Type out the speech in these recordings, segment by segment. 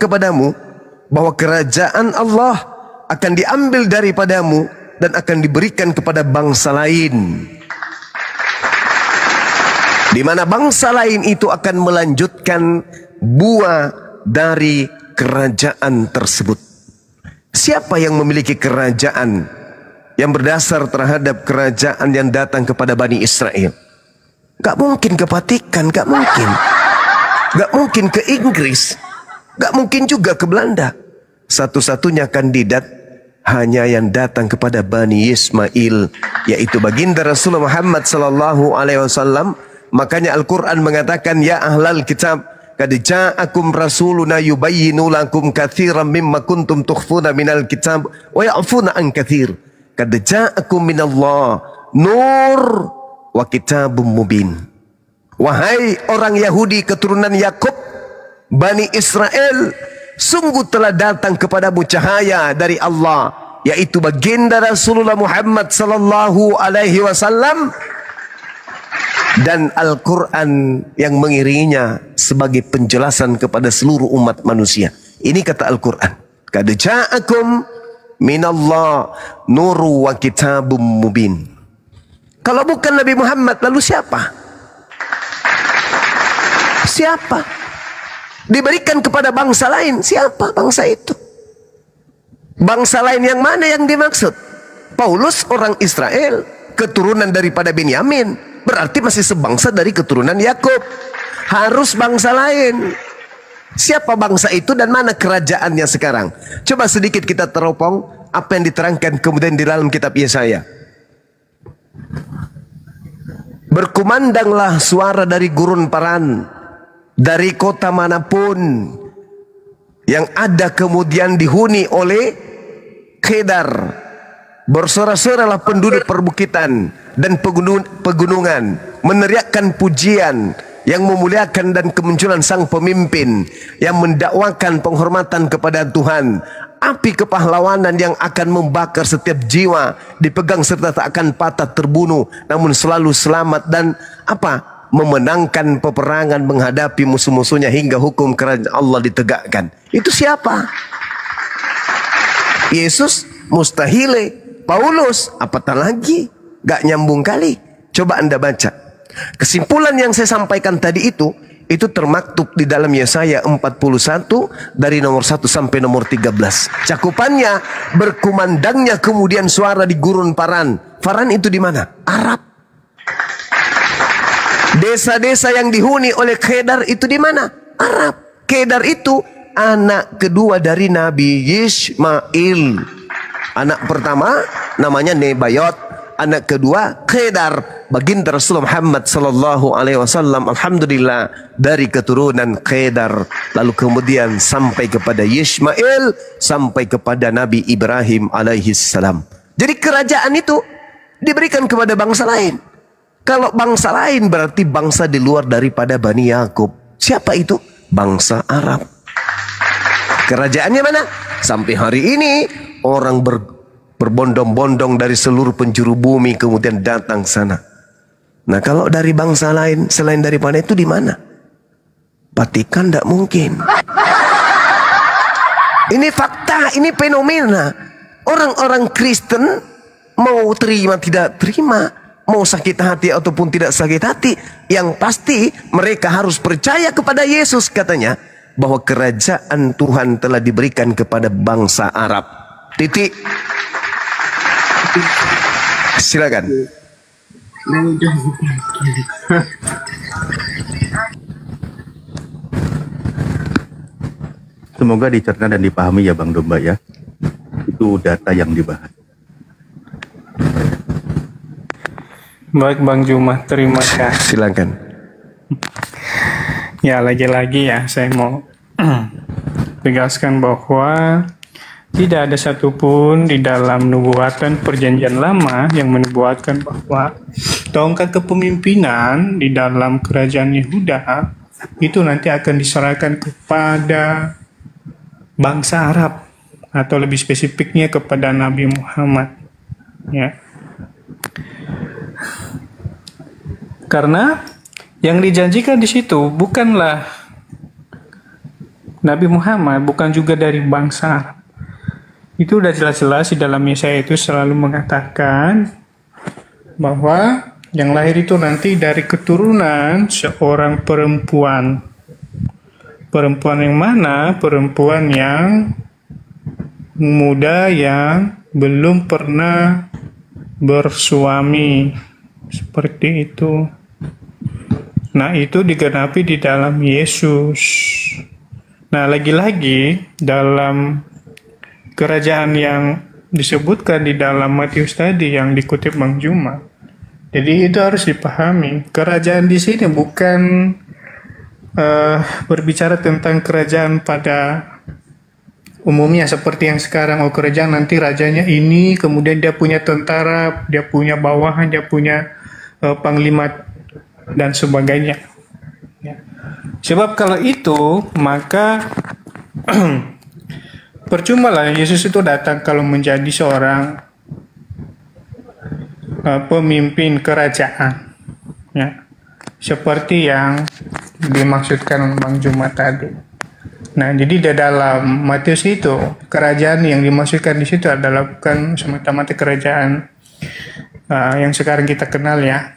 kepadamu bahwa kerajaan Allah akan diambil daripadamu dan akan diberikan kepada bangsa lain, di mana bangsa lain itu akan melanjutkan buah dari kerajaan tersebut. Siapa yang memiliki kerajaan yang berdasar terhadap kerajaan yang datang kepada Bani Israel? Gak mungkin ke Vatikan, gak mungkin. Gak mungkin ke Inggris, gak mungkin juga ke Belanda. Satu-satunya kandidat hanya yang datang kepada Bani Ismail, yaitu baginda Rasulullah Muhammad sallallahu alaihi wasallam. Makanya Al-Quran mengatakan, ya ahlal kitab, qad ja'akum rasuluna yubayyinu lakum katsiran mimma kuntum tukhfuna minal kitab wa ya'funa an katsir. Qad ja'akum minallah nur wa kitabum mubin. Wahai orang Yahudi keturunan Yakub, Bani Israel, sungguh telah datang kepadamu cahaya dari Allah, yaitu baginda Rasulullah Muhammad sallallahu alaihi wasallam, dan Al-Quran yang mengiringinya sebagai penjelasan kepada seluruh umat manusia. Ini kata Al-Quran, qad ja'akum minallah nuru wa kitabum mubin. Kalau bukan Nabi Muhammad, lalu siapa? Siapa? Diberikan kepada bangsa lain. Siapa bangsa itu? Bangsa lain yang mana yang dimaksud? Paulus orang Israel, keturunan daripada Benyamin, berarti masih sebangsa dari keturunan Yakub. Harus bangsa lain. Siapa bangsa itu dan mana kerajaannya sekarang? Coba sedikit kita teropong apa yang diterangkan kemudian di dalam kitab Yesaya. Berkumandanglah suara dari gurun paran, dari kota manapun yang ada kemudian dihuni oleh Kedar. Bersorak-soraklah penduduk perbukitan dan pegunungan, meneriakkan pujian yang memuliakan dan kemunculan sang pemimpin yang mendakwakan penghormatan kepada Tuhan. Api kepahlawanan yang akan membakar setiap jiwa, dipegang serta tak akan patah terbunuh, namun selalu selamat dan apa? Memenangkan peperangan menghadapi musuh-musuhnya hingga hukum kerajaan Allah ditegakkan. Itu siapa? Yesus? Mustahile. Paulus? Apatah lagi? Gak nyambung kali. Coba Anda baca. Kesimpulan yang saya sampaikan tadi itu termaktub di dalam Yesaya 41 dari nomor 1 sampai nomor 13. Cakupannya, berkumandangnya kemudian suara di gurun paran. Paran itu di mana? Arab. Desa-desa yang dihuni oleh Kedar itu di mana? Arab. Kedar itu anak kedua dari Nabi Ismail. Anak pertama namanya Nebayot, anak kedua Kedar, baginda Rasulullah Muhammad sallallahu alaihi wasallam, alhamdulillah dari keturunan Kedar. Lalu kemudian sampai kepada Ismail, sampai kepada Nabi Ibrahim alaihi salam. Jadi kerajaan itu diberikan kepada bangsa lain. Kalau bangsa lain berarti bangsa di luar daripada Bani Yakub. Siapa itu? Bangsa Arab. Kerajaannya mana? Sampai hari ini orang berbondong-bondong dari seluruh penjuru bumi kemudian datang sana. Nah, kalau dari bangsa lain selain daripada itu di mana? Vatikan tidak mungkin. Ini fakta, ini fenomena. Orang-orang Kristen mau terima tidak terima, mau sakit hati ataupun tidak sakit hati, yang pasti mereka harus percaya kepada Yesus, katanya, bahwa kerajaan Tuhan telah diberikan kepada bangsa Arab. Titik. Silakan. Semoga dicerna dan dipahami ya Bang Domba ya. Itu data yang dibahas. Baik Bang Juma, terima kasih. Silakan. Ya, lagi-lagi ya saya mau tegaskan bahwa tidak ada satupun di dalam nubuatan perjanjian lama yang menubuatkan bahwa tongkat kepemimpinan di dalam kerajaan Yehuda itu nanti akan diserahkan kepada bangsa Arab, atau lebih spesifiknya kepada Nabi Muhammad. Ya. Karena yang dijanjikan di situ bukanlah Nabi Muhammad bukan juga dari bangsa Arab. Itu udah jelas-jelas di dalam Yesaya itu selalu mengatakan bahwa yang lahir itu nanti dari keturunan seorang perempuan. Perempuan yang mana? Perempuan yang muda yang belum pernah bersuami. Seperti itu. Nah, itu digenapi di dalam Yesus. Nah, lagi-lagi dalam kerajaan yang disebutkan di dalam Matius tadi yang dikutip Bang Juma. Jadi itu harus dipahami. Kerajaan di sini bukan berbicara tentang kerajaan pada umumnya seperti yang sekarang. Oh, kerajaan nanti rajanya ini, kemudian dia punya tentara, dia punya bawahan, dia punya panglima dan sebagainya. Ya. Sebab kalau itu maka percuma lah Yesus itu datang kalau menjadi seorang pemimpin kerajaan, ya, seperti yang dimaksudkan Bang Juma tadi. Nah, jadi di dalam Matius itu kerajaan yang dimaksudkan di situ adalah bukan semata-mata kerajaan yang sekarang kita kenal, ya.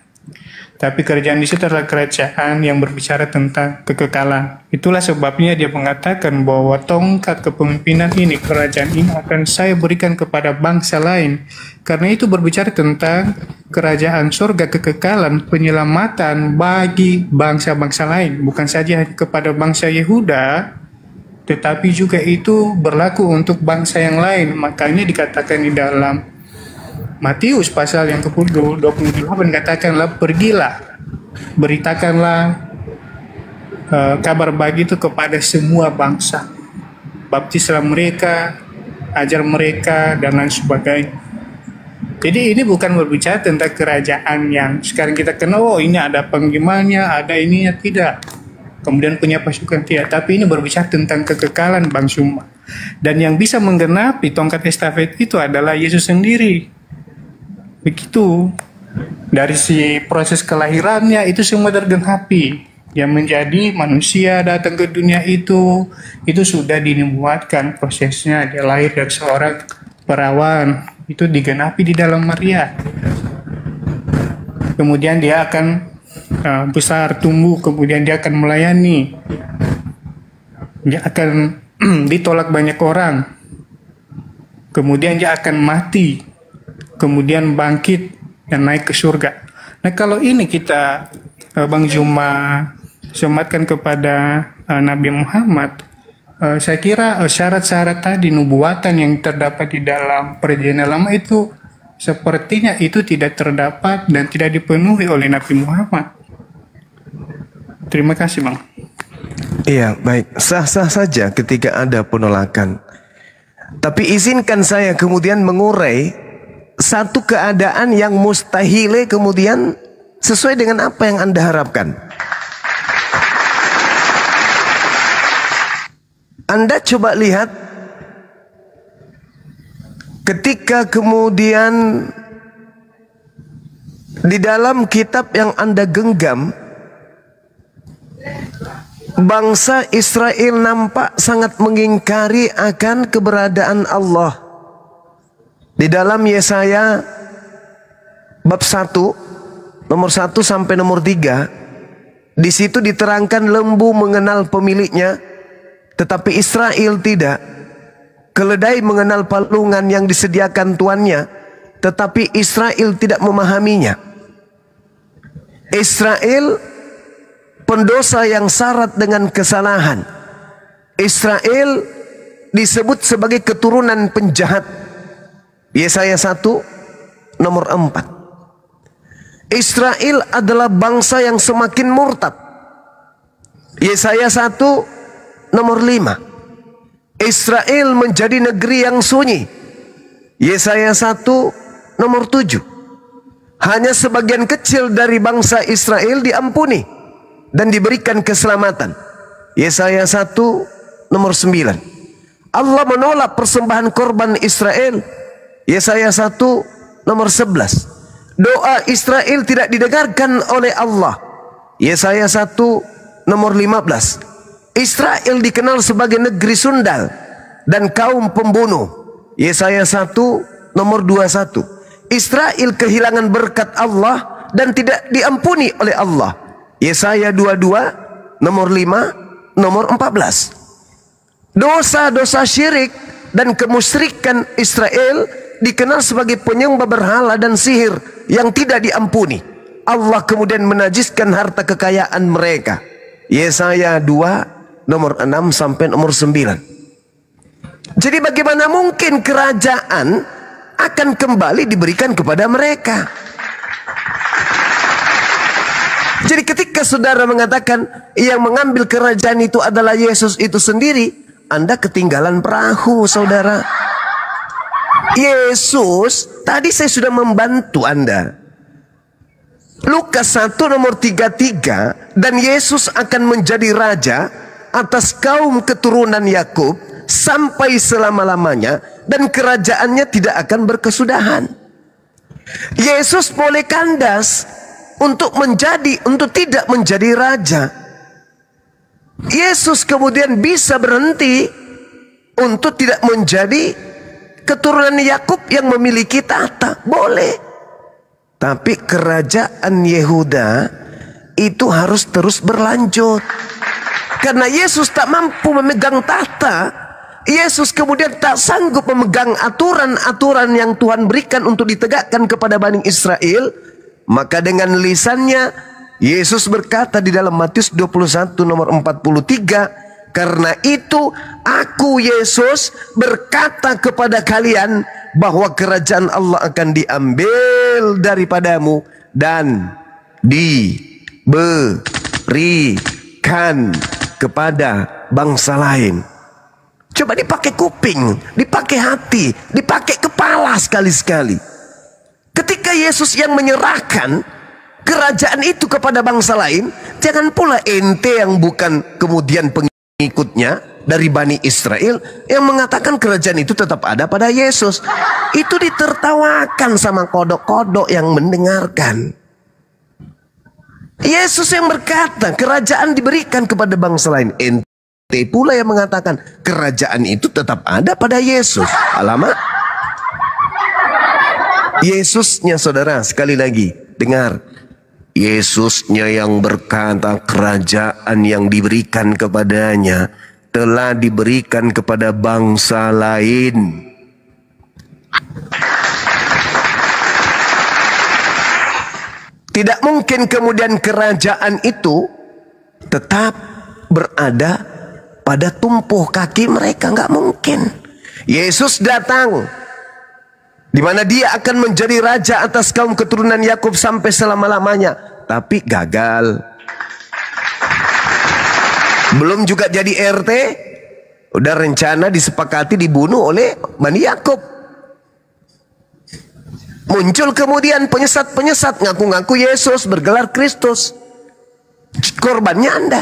Tapi kerajaan di situ adalah kerajaan yang berbicara tentang kekekalan. Itulah sebabnya dia mengatakan bahwa tongkat kepemimpinan ini, kerajaan ini akan saya berikan kepada bangsa lain. Karena itu berbicara tentang kerajaan surga, kekekalan, penyelamatan bagi bangsa-bangsa lain. Bukan saja kepada bangsa Yehuda, tetapi juga itu berlaku untuk bangsa yang lain. Makanya dikatakan di dalam Matius pasal yang ke-28 katakanlah, pergilah, beritakanlah kabar baik itu kepada semua bangsa. Baptislah mereka, ajar mereka, dan lain sebagainya. Jadi ini bukan berbicara tentang kerajaan yang sekarang kita kenal, oh ini ada pengimanya, ada ininya, tidak. Kemudian punya pasukan, tidak. Tapi ini berbicara tentang kekekalan Bang Juma. Dan yang bisa menggenapi tongkat estafet itu adalah Yesus sendiri. Begitu, dari si proses kelahirannya itu semua tergenapi. Yang menjadi manusia datang ke dunia itu sudah dinubuatkan prosesnya. Dia lahir dari seorang perawan, itu digenapi di dalam Maria. Kemudian dia akan besar, tumbuh, kemudian dia akan melayani. Dia akan ditolak banyak orang. Kemudian dia akan mati. Kemudian bangkit dan naik ke surga. Nah, kalau ini kita Bang Juma sematkan kepada Nabi Muhammad, saya kira syarat-syarat tadi nubuatan yang terdapat di dalam perjanjian lama itu sepertinya itu tidak terdapat dan tidak dipenuhi oleh Nabi Muhammad. Terima kasih, Bang. Iya, baik. Sah-sah saja ketika ada penolakan. Tapi izinkan saya kemudian mengurai satu keadaan yang mustahil kemudian sesuai dengan apa yang Anda harapkan. Anda coba lihat ketika kemudian di dalam kitab yang Anda genggam, bangsa Israel nampak sangat mengingkari akan keberadaan Allah. Di dalam Yesaya bab 1 nomor 1 sampai nomor 3, di situ diterangkan lembu mengenal pemiliknya, tetapi Israel tidak. Keledai mengenal palungan yang disediakan tuannya, tetapi Israel tidak memahaminya. Israel pendosa yang syarat dengan kesalahan. Israel disebut sebagai keturunan penjahat. Yesaya 1 nomor 4. Israel adalah bangsa yang semakin murtad. Yesaya 1 nomor 5. Israel menjadi negeri yang sunyi. Yesaya 1 nomor 7. Hanya sebagian kecil dari bangsa Israel diampuni dan diberikan keselamatan. Yesaya 1 nomor 9. Allah menolak persembahan korban Israel. Yesaya 1 nomor 11. Doa Israel tidak didengarkan oleh Allah. Yesaya 1 nomor 15. Israel dikenal sebagai negeri sundal dan kaum pembunuh. Yesaya 1 nomor 21. Israel kehilangan berkat Allah dan tidak diampuni oleh Allah. Yesaya 22 nomor 5 nomor 14. Dosa-dosa syirik dan kemusyrikan Israel dikenal sebagai penyembah berhala dan sihir yang tidak diampuni. Allah kemudian menajiskan harta kekayaan mereka. Yesaya 2 nomor 6 sampai nomor 9. Jadi bagaimana mungkin kerajaan akan kembali diberikan kepada mereka? Jadi ketika saudara mengatakan yang mengambil kerajaan itu adalah Yesus itu sendiri, Anda ketinggalan perahu, saudara. Yesus, tadi saya sudah membantu Anda. Lukas 1 nomor 33, dan Yesus akan menjadi raja atas kaum keturunan Yakub sampai selama-lamanya, dan kerajaannya tidak akan berkesudahan. Yesus boleh kandas untuk tidak menjadi raja. Yesus kemudian bisa berhenti untuk tidak menjadi keturunan Yakub yang memiliki tahta, boleh. Tapi kerajaan Yehuda itu harus terus berlanjut. Karena Yesus tak mampu memegang tahta, Yesus kemudian tak sanggup memegang aturan-aturan yang Tuhan berikan untuk ditegakkan kepada Bani Israel. Maka dengan lisannya Yesus berkata di dalam Matius 21 nomor 43, karena itu aku Yesus berkata kepada kalian bahwa kerajaan Allah akan diambil daripadamu dan diberikan kepada bangsa lain. Coba dipakai kuping, dipakai hati, dipakai kepala sekali-sekali. Ketika Yesus yang menyerahkan kerajaan itu kepada bangsa lain, jangan pula ente yang bukan kemudian pengikutnya dari Bani Israel yang mengatakan kerajaan itu tetap ada pada Yesus. Itu ditertawakan sama kodok-kodok yang mendengarkan. Yesus yang berkata kerajaan diberikan kepada bangsa lain, ente pula yang mengatakan kerajaan itu tetap ada pada Yesus. Alamak. Yesusnya, saudara, sekali lagi dengar, Yesusnya yang berkata kerajaan yang diberikan kepadanya telah diberikan kepada bangsa lain. Tidak mungkin kemudian kerajaan itu tetap berada pada tumpuh kaki mereka, nggak mungkin. Yesus datang di mana dia akan menjadi raja atas kaum keturunan Yakub sampai selama-lamanya, tapi gagal. Belum juga jadi RT, udah rencana disepakati dibunuh oleh Bani Yakub. Muncul kemudian penyesat-penyesat ngaku-ngaku Yesus, bergelar Kristus. Korbannya Anda.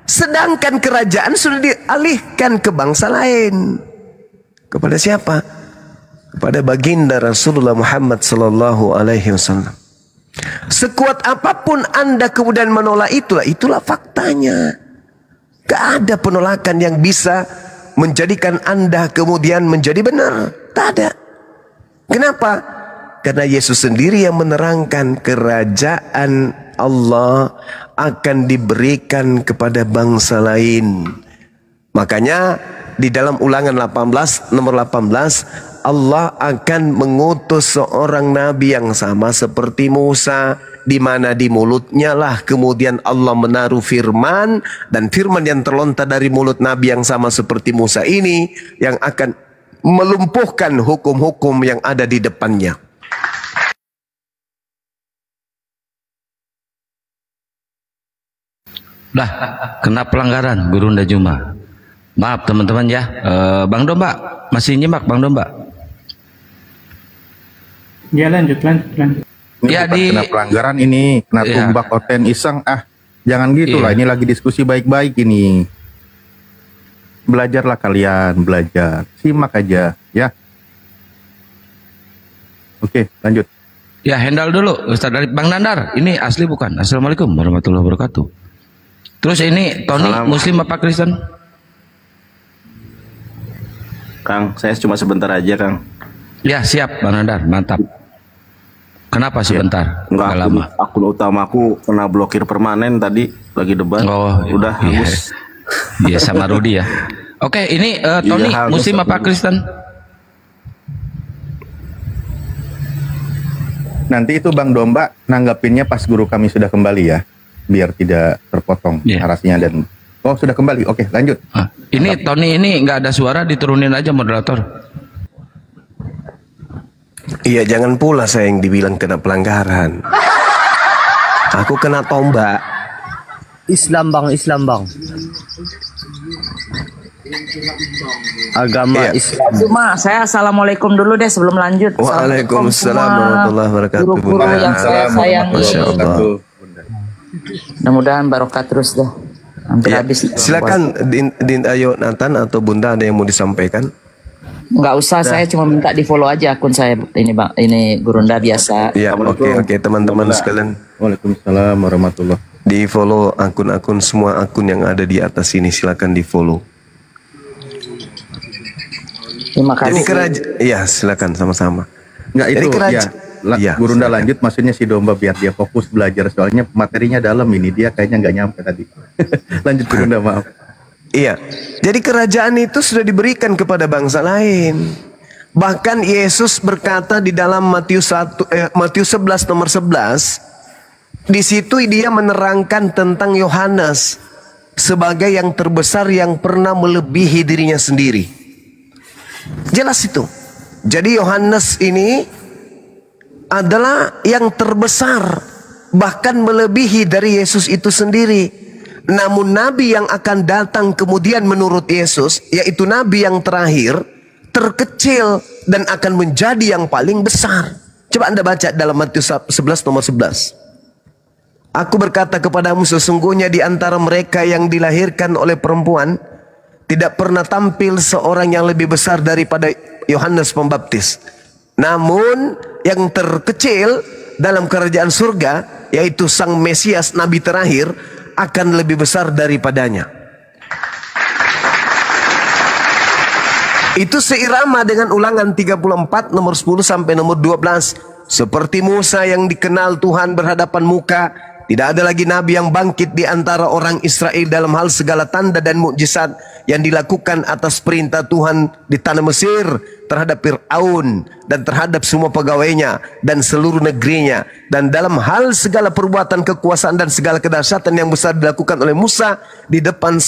Sedangkan kerajaan sudah dialihkan ke bangsa lain. Kepada siapa? Kepada baginda Rasulullah Muhammad sallallahu alaihi wasallam. Sekuat apapun Anda kemudian menolak itulah faktanya. Gak ada penolakan yang bisa menjadikan Anda kemudian menjadi benar. Tak ada. Kenapa? Karena Yesus sendiri yang menerangkan kerajaan Allah akan diberikan kepada bangsa lain. Makanya di dalam Ulangan 18 nomor 18, Allah akan mengutus seorang nabi yang sama seperti Musa, di mana di mulutnya lah kemudian Allah menaruh firman, dan firman yang terlontar dari mulut nabi yang sama seperti Musa ini yang akan melumpuhkan hukum-hukum yang ada di depannya. Dah kena pelanggaran Guru Nda Juma. Maaf teman-teman ya. Bang Domba masih nyimak, Bang Domba? Ya lanjut. Ini Ya, kena pelanggaran ini, kena tumbak oten iseng. Jangan gitu lah, ini lagi diskusi baik-baik ini. Belajarlah kalian, belajar. Simak aja ya. Oke, lanjut. Ya, handle dulu Ustaz dari Bang Nandar. Ini asli bukan? Assalamualaikum warahmatullahi wabarakatuh. Terus ini Tony Muslim apa Kristen? Kang, saya cuma sebentar aja, Kang. Ya siap, Bang Nadar, mantap. Kenapa sebentar? Enggak lama. Akun utamaku kena blokir permanen tadi lagi debat. Oh, udah iya. hangus. Iya sama Rudi ya. Oke, ini Tony Muslim apa Kristen? Nanti itu Bang Domba nanggapinnya pas guru kami sudah kembali ya, biar tidak terpotong narasinya dan sudah kembali. Oke, lanjut. Ini Tony ini nggak ada suara, diturunin aja moderator. Iya, jangan pula saya yang dibilang kena pelanggaran. Aku kena tombak. Islam bang. Agama Islam. Cuma saya assalamualaikum dulu deh sebelum lanjut. Waalaikumsalam warahmatullahi wabarakatuh. Guru-guru yang saya sayangi. Masya Allah. Mudah-mudahan barokah terus deh. Hampir habis. Silakan Din Ayo Nathan atau Bunda, ada yang mau disampaikan? Nggak usah, saya cuma minta di follow aja akun saya ini Bang. Ini Gurunda biasa. Ya, oke teman-teman sekalian. Waalaikumsalam warahmatullahi. Di follow akun-akun, semua akun yang ada di atas ini silakan di follow. Terima kasih. Jadi silakan sama-sama. Enggak itu ya. Gurunda lanjut, maksudnya si Domba biar dia fokus belajar, soalnya materinya dalam ini, dia kayaknya nggak nyampe tadi. Lanjut Gurunda, maaf. Iya, jadi kerajaan itu sudah diberikan kepada bangsa lain. Bahkan Yesus berkata di dalam Matius 11 nomor 11, di situ dia menerangkan tentang Yohanes sebagai yang terbesar yang pernah melebihi dirinya sendiri. Jelas itu. Jadi Yohanes ini adalah yang terbesar, bahkan melebihi dari Yesus itu sendiri. Namun nabi yang akan datang kemudian menurut Yesus, yaitu nabi yang terakhir, terkecil dan akan menjadi yang paling besar. Coba Anda baca dalam Matius 11 nomor 11. Aku berkata kepadamu, sesungguhnya di antara mereka yang dilahirkan oleh perempuan tidak pernah tampil seorang yang lebih besar daripada Yohanes Pembaptis. Namun yang terkecil dalam kerajaan surga, yaitu Sang Mesias, nabi terakhir, akan lebih besar daripadanya. Itu seirama dengan Ulangan 34 nomor 10 sampai nomor 12. Seperti Musa yang dikenal Tuhan berhadapan muka, tidak ada lagi nabi yang bangkit di antara orang Israel dalam hal segala tanda dan mukjizat yang dilakukan atas perintah Tuhan di tanah Mesir terhadap Fir'aun dan terhadap semua pegawainya dan seluruh negerinya, dan dalam hal segala perbuatan kekuasaan dan segala kedahsyatan yang besar dilakukan oleh Musa di depan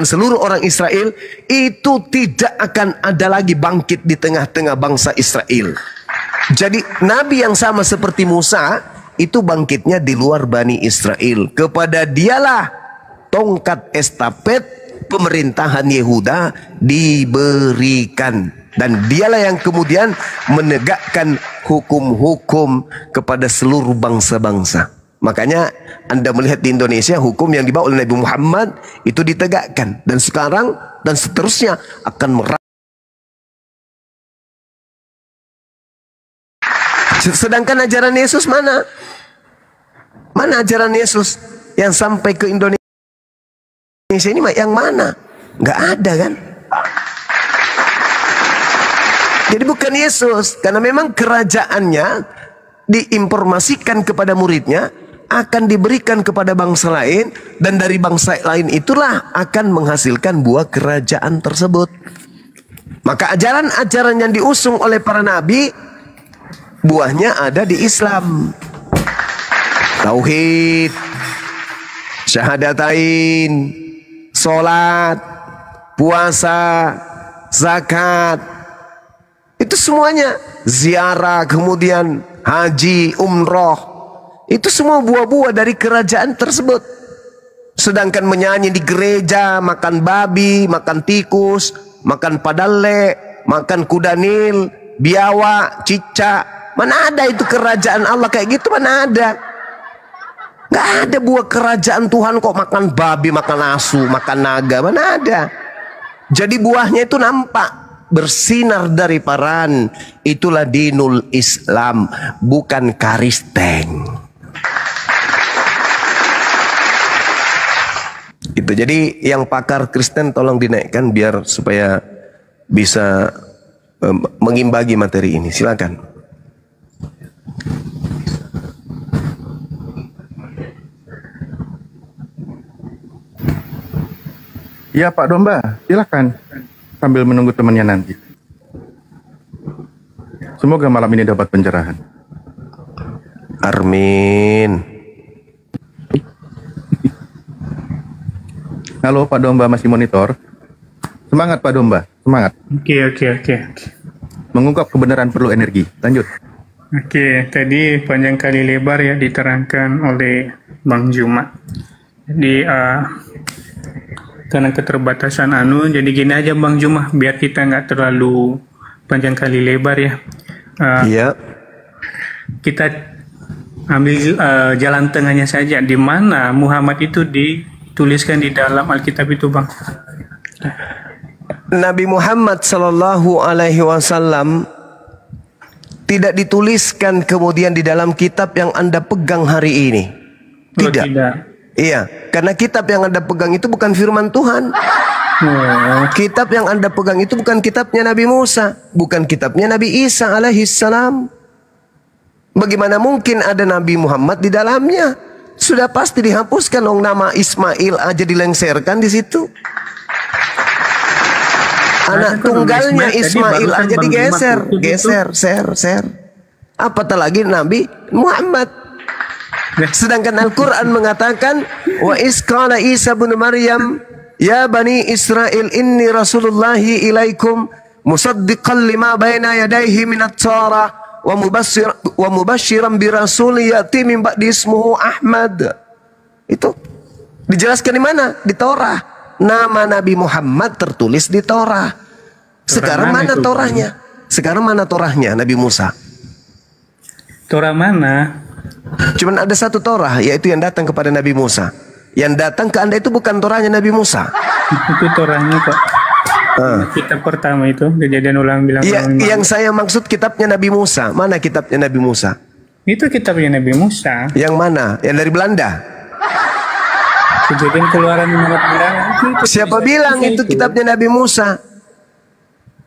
seluruh orang Israel. Itu tidak akan ada lagi bangkit di tengah-tengah bangsa Israel. Jadi nabi yang sama seperti Musa itu bangkitnya di luar Bani Israel. Kepada dialah tongkat estafet pemerintahan Yehuda diberikan, dan dialah yang kemudian menegakkan hukum-hukum kepada seluruh bangsa-bangsa. Makanya Anda melihat di Indonesia hukum yang dibawa oleh Nabi Muhammad itu ditegakkan, dan sekarang dan seterusnya akan sedangkan ajaran Yesus mana? Mana ajaran Yesus yang sampai ke Indonesia ini yang mana? Nggak ada kan? Jadi bukan Yesus, karena memang kerajaannya diinformasikan kepada muridnya, akan diberikan kepada bangsa lain, dan dari bangsa lain itulah akan menghasilkan buah kerajaan tersebut. Maka ajaran-ajaran yang diusung oleh para nabi, buahnya ada di Islam. Tauhid, syahadatain, sholat, puasa, zakat, itu semuanya, ziarah, kemudian haji, umroh, itu semua buah-buah dari kerajaan tersebut. Sedangkan menyanyi di gereja, makan babi, makan tikus, makan padale, makan kuda nil, biawak, cicak, mana ada itu kerajaan Allah kayak gitu? Mana ada? Nggak ada buah kerajaan Tuhan kok makan babi, makan asu, makan naga. Mana ada? Jadi buahnya itu nampak, bersinar dari paran. Itulah dinul Islam, bukan karisteng. Itu jadi yang pakar Kristen tolong dinaikkan biar supaya bisa mengimbangi materi ini. Silakan. Ya Pak Domba, silakan sambil menunggu temannya nanti. Semoga malam ini dapat pencerahan. Amin. Halo Pak Domba, masih monitor? Semangat Pak Domba, semangat. Oke. Mengungkap kebenaran perlu energi. Lanjut. Oke, tadi panjang kali lebar ya diterangkan oleh Bang Juma. Jadi karena keterbatasan jadi gini aja Bang Juma, biar kita nggak terlalu panjang kali lebar ya. Iya. Kita ambil jalan tengahnya saja, di mana Muhammad itu dituliskan di dalam Alkitab itu Bang. Nabi Muhammad Sallallahu Alaihi Wasallam tidak dituliskan kemudian di dalam kitab yang Anda pegang hari ini. Tidak. Iya, karena kitab yang Anda pegang itu bukan firman Tuhan. Kitab yang Anda pegang itu bukan kitabnya Nabi Musa, bukan kitabnya Nabi Isa alaihissalam. Bagaimana mungkin ada Nabi Muhammad di dalamnya? Sudah pasti dihapuskan, nama Ismail aja dilengserkan di situ. Anak tunggalnya Ismail aja digeser, share. Apatah lagi Nabi Muhammad. Sedangkan Al-Quran mengatakan, wa isqala Isa bin Maryam, ya bani Israel inni rasulullahi ilaikum musaddiqan lima baina yadayhi minat Torah wa mubashiran bi rasuli ya'ti min ba'di ismuhu Ahmad. Itu dijelaskan di mana? Di Torah. Nama Nabi Muhammad tertulis di Torah. Sekarang mana Torahnya? Sekarang mana Torahnya Nabi Musa? Torah mana? Cuman ada satu Torah, yaitu yang datang kepada Nabi Musa. Yang datang ke Anda itu bukan Torahnya Nabi Musa. Itu Torahnya Pak. Kitab pertama itu, Kejadian Ulang bilang. Yang saya maksud kitabnya Nabi Musa. Mana kitabnya Nabi Musa? Itu kitabnya Nabi Musa. Yang mana? Yang dari Belanda? Kejadian Keluaran 15 bilangan. Siapa bilang itu kitabnya Nabi Musa?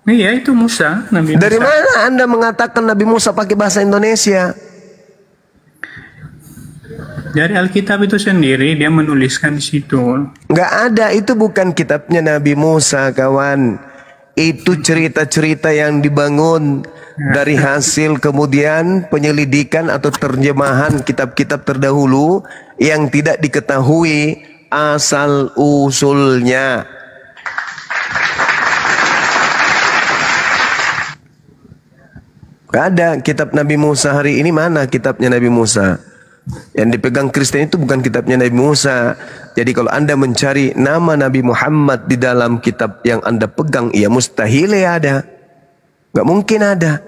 Iya, itu Musa, Nabi Musa. Dari mana Anda mengatakan Nabi Musa pakai bahasa Indonesia? Dari Alkitab itu sendiri dia menuliskan di situ. Nggak ada, itu bukan kitabnya Nabi Musa, kawan. Itu cerita-cerita yang dibangun dari hasil kemudian penyelidikan atau terjemahan kitab-kitab terdahulu yang tidak diketahui asal usulnya. Nggak ada kitab Nabi Musa hari ini. Mana kitabnya Nabi Musa? Yang dipegang Kristen itu bukan kitabnya Nabi Musa. Jadi kalau Anda mencari nama Nabi Muhammad di dalam kitab yang Anda pegang, ya mustahil ya ada. Gak mungkin ada.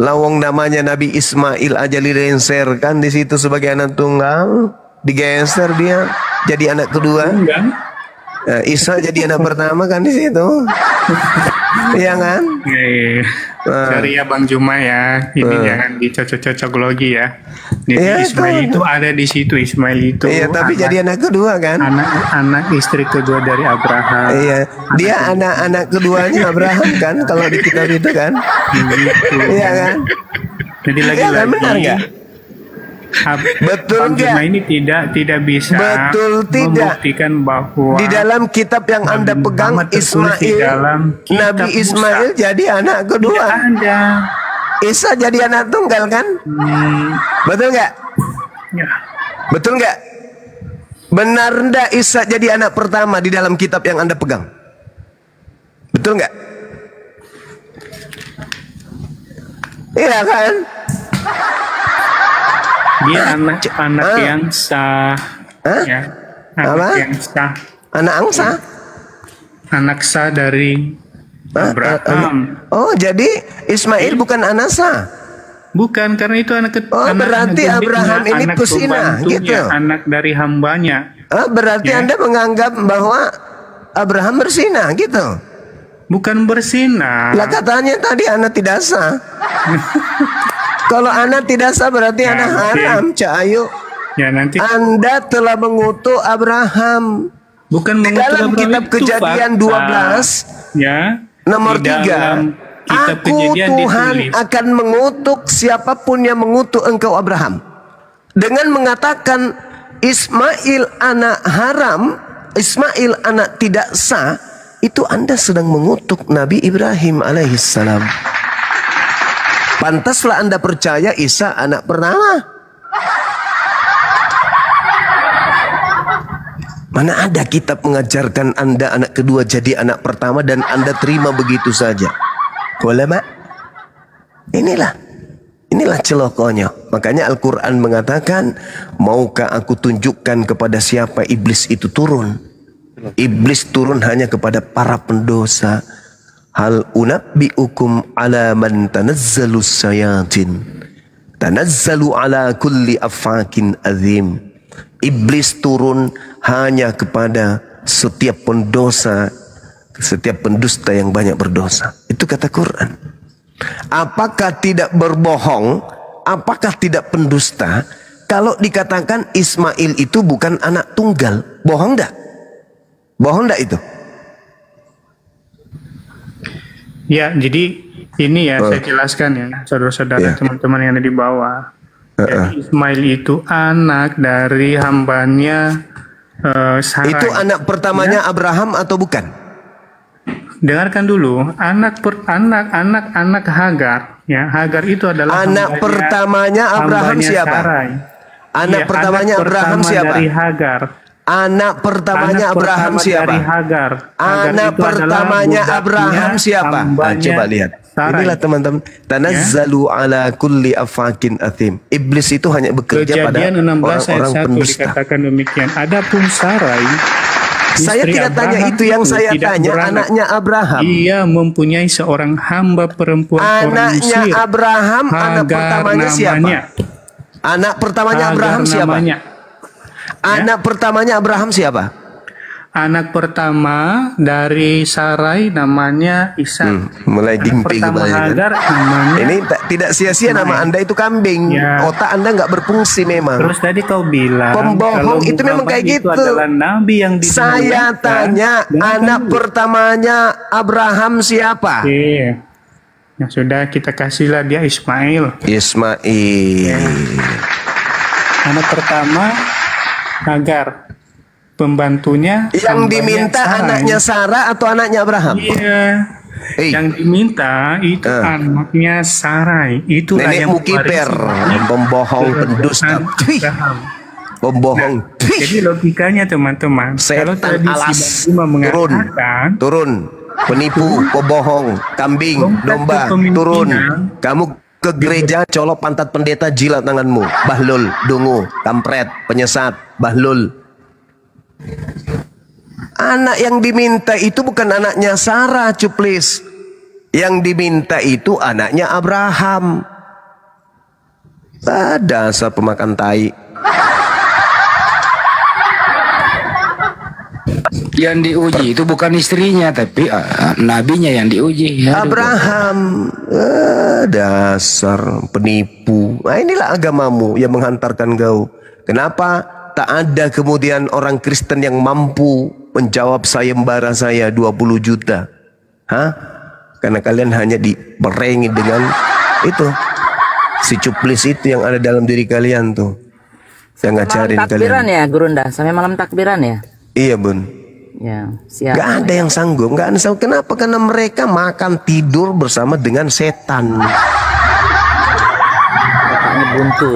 Lawang namanya Nabi Ismail aja dilenserkan di situ sebagai anak tunggal, digeser dia jadi anak kedua. Isa jadi anak pertama kan di situ. Iya kan? Cari ya Bang Juma ya. Ini jangan dicocok-cocok logi ya. Jadi Ismail itu ada di situ, Ismail itu. Iya, tapi jadi anak kedua kan? Anak istri kedua dari Abraham. Iya, dia anak keduanya Abraham kan? Kalau di kitab itu kan? Iya kan? Jadi lagi-lagi. Benar nggak? Betul nggak? Ini tidak bisa membuktikan bahwa di dalam kitab yang Anda pegang Ismail, Nabi Ismail jadi anak kedua. Ada. Isa jadi anak tunggal kan? Betul nggak? Ya. Betul nggak? Benar nggak Isa jadi anak pertama di dalam kitab yang Anda pegang? Betul nggak? Iya kan? Dia anak yang sah. Ya. Anak yang sah. Anak angsa? Anak sah dari Abraham. Oh, jadi Ismail bukan anak sah? Bukan, karena itu anak berarti Abraham ini pesina gitu. Anak dari hambanya. Berarti Anda menganggap bahwa Abraham berzina gitu? Bukan berzina. Lah katanya tadi anak tidak sah. Kalau anak tidak sah berarti Ya, anak oke. haram, Cak Ayu. Ya nanti Anda telah mengutuk Abraham. Bukan Di dalam kitab Kejadian 12 ya. nomor Di 3, dalam kitab Aku Kejadian Tuhan ditulis. akan mengutuk siapapun yang mengutuk engkau Abraham dengan mengatakan Ismail anak haram, Ismail anak tidak sah. Itu Anda sedang mengutuk Nabi Ibrahim alaihissalam. Pantaslah Anda percaya Isa anak pertama. Mana ada kitab mengajarkan Anda anak kedua jadi anak pertama dan Anda terima begitu saja. Ulama, inilah celokonya. Makanya Al-Quran mengatakan, maukah aku tunjukkan kepada siapa iblis itu turun? Iblis turun hanya kepada para pendosa. Hal unabbi'ukum ala man tanazzalus sayatin. Tanazzalu ala kulli afakin azim. Iblis turun hanya kepada setiap pendosa, setiap pendusta yang banyak berdosa. Itu kata Quran. Apakah tidak berbohong? Apakah tidak pendusta? Kalau dikatakan Ismail itu bukan anak tunggal, bohong enggak? Bohong enggak itu? Ya, jadi ini ya saya jelaskan ya, saudara-saudara, teman-teman yang ada di bawah. Jadi Ismail itu anak dari hambanya Sarai. Itu anak pertamanya Abraham atau bukan? Dengarkan dulu, anak Hagar, ya. Hagar itu adalah anak pertamanya Abraham siapa? Sarai. Anak pertamanya Abraham siapa? Dari Hagar. Anak pertamanya Abraham siapa? Dari Hagar. Anak pertamanya Abraham siapa? Nah, coba lihat. Sarai. Inilah teman-teman. Tanazzalu ala kulli afakin athim. Iblis itu hanya bekerja pada Kejadian 16 ayat orang-orang 1 pendusta. dikatakan demikian. Adapun Sarai, Saya istri tidak tanya Abraham itu, yang saya tidak tanya beranak. anaknya Abraham. Ia mempunyai seorang hamba perempuan orang Anaknya Mesir. Abraham, anak Hagar pertamanya siapa? namanya. Anak pertamanya Hagar Abraham siapa? namanya. Anak pertamanya Abraham siapa? Anak pertama dari Sarai namanya Ishak. Mulai Anak dimpi pertama kembali kan? Hagar namanya. Ini tidak sia-sia nama Anda itu kambing. Ya. Otak Anda nggak berfungsi memang. Terus tadi kau bilang Pembohong kalau itu memang Muhammad kayak itu gitu. adalah nabi yang Saya tanya, anak pertamanya Abraham siapa? Oke. Ya sudah, kita kasihlah dia Ismail. Ismail. Anak pertama Hagar. Pembantunya Yang hambanya diminta Sarai. anaknya Sarah atau anaknya Abraham? Iya. Yang diminta itu anaknya Sarai. Itulah Nenek yang Mukiper, pembohong, pendusta, pembohong. Jadi logikanya teman-teman, kalau Setan tadi alas, si Bang Bima mengatakan turun, penipu, pembohong, kambing, domba, turun. Kamu ke gereja, colok pantat pendeta, jilat tanganmu. Bahlul, dungu, kampret, penyesat, bahlul. Anak yang diminta itu bukan anaknya Sarah, cuplis. Yang diminta itu anaknya Abraham. Dasar pemakan tai. Yang diuji itu bukan istrinya, tapi nabinya yang diuji. Abraham. Dasar penipu. Nah, inilah agamamu yang menghantarkan kau. Kenapa tak ada kemudian orang Kristen yang mampu menjawab sayembara saya 20 juta? Hah? Karena kalian hanya diperengi dengan itu. Si cuplis itu yang ada dalam diri kalian tuh. Yang ngajarin kalian. Takbiran ya, Gurunda. Sampai malam takbiran ya? Iya, Bun. Ya, siap. Gak ada yang sanggup. Gak ada yang sanggup. Kenapa? Karena mereka makan tidur bersama dengan setan. Otaknya buntu.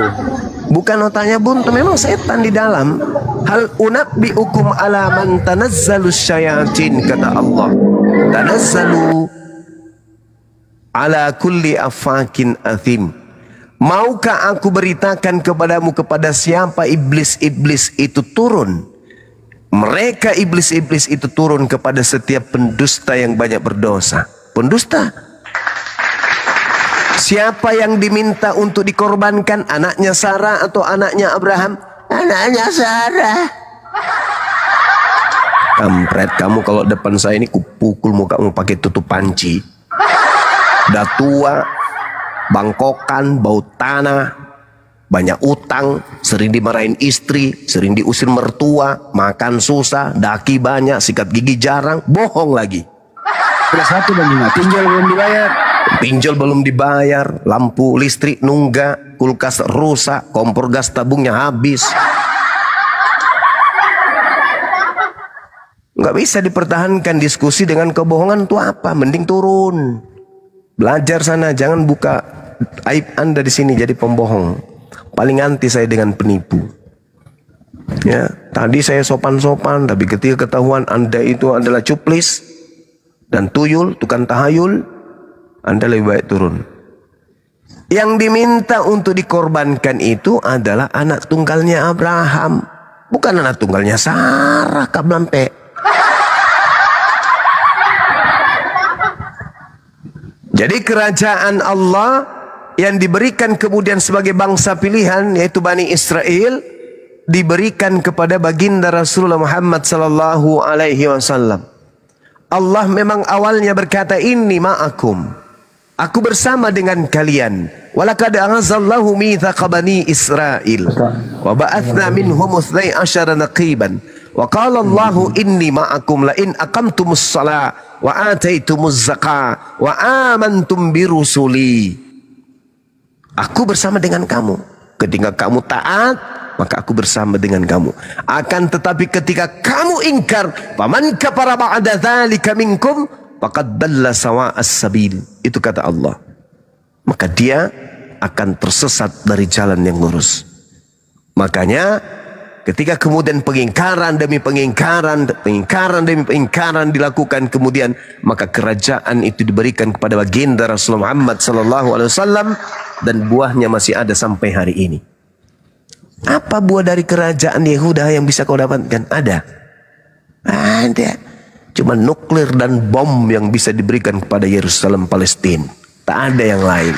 Bukan otaknya buntu, memang setan di dalam. Hal unabbi'ukum ala man tanazzalus syayatin, kata Allah. Tanazzalu ala kulli afakin athim. Maukah aku beritakan kepadamu kepada siapa iblis-iblis itu turun? Mereka iblis-iblis itu turun kepada setiap pendusta yang banyak berdosa. Pendusta. Siapa yang diminta untuk dikorbankan? Anaknya Sarah atau anaknya Abraham? Anaknya Sarah. Kampret, kamu kalau depan saya ini kupukul mukamu pakai tutup panci. Udah tua, bangkokan, bau tanah. banyak utang, sering dimarahin istri, sering diusir mertua, makan susah, daki banyak, sikat gigi jarang, bohong lagi. Terus satu lagi nggak, pinjol belum dibayar. Pinjol belum dibayar, lampu listrik nunggak, kulkas rusak, kompor gas tabungnya habis. Nggak bisa dipertahankan diskusi dengan kebohongan itu apa? Mending turun. Belajar sana, jangan buka aib Anda di sini jadi pembohong. Paling anti saya dengan penipu. Ya, tadi saya sopan-sopan, tapi ketika ketahuan Anda itu adalah cuplis dan tuyul, tukang tahayul, Anda lebih baik turun. Yang diminta untuk dikorbankan itu adalah anak tunggalnya Abraham, bukan anak tunggalnya Sarah Kablampe. Jadi kerajaan Allah yang diberikan kemudian sebagai bangsa pilihan, yaitu Bani Israel, diberikan kepada baginda Rasulullah Muhammad sallallahu alaihi wasallam. Allah memang awalnya berkata, inni ma'akum, aku bersama dengan kalian. Walaqad aghazallahu mitsaqa Bani Israil wa ba'athna minhum 12 naqiban. Wa qala Allahu inni ma'akum la in aqamtumus shalah wa ataitumuz zakah wa amantum bi rusuli. Aku bersama dengan kamu. Ketika kamu taat, maka aku bersama dengan kamu. Akan tetapi ketika kamu ingkar, faman kafara ba'da dzalika minkum faqad dalla sawa'as sabil. Itu kata Allah. Maka dia akan tersesat dari jalan yang lurus. Makanya ketika kemudian pengingkaran demi pengingkaran, pengingkaran demi pengingkaran dilakukan, kemudian maka kerajaan itu diberikan kepada baginda Rasulullah Muhammad sallallahu alaihi wasallam, dan buahnya masih ada sampai hari ini. Apa buah dari kerajaan Yehuda yang bisa kau dapatkan? Ada. Ada. Cuma nuklir dan bom yang bisa diberikan kepada Yerusalem Palestina. Tak ada yang lain.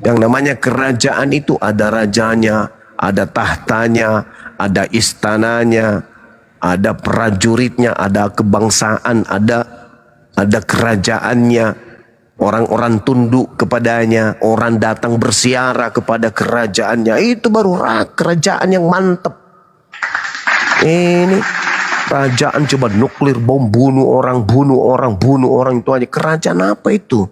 Yang namanya kerajaan itu ada rajanya, ada tahtanya, ada istananya, ada prajuritnya, ada kebangsaan, ada kerajaannya. Orang-orang tunduk kepadanya, orang datang bersiara kepada kerajaannya. Itu baru kerajaan yang mantap. Ini kerajaan coba nuklir, bom, bunuh orang, itu aja. Kerajaan apa itu?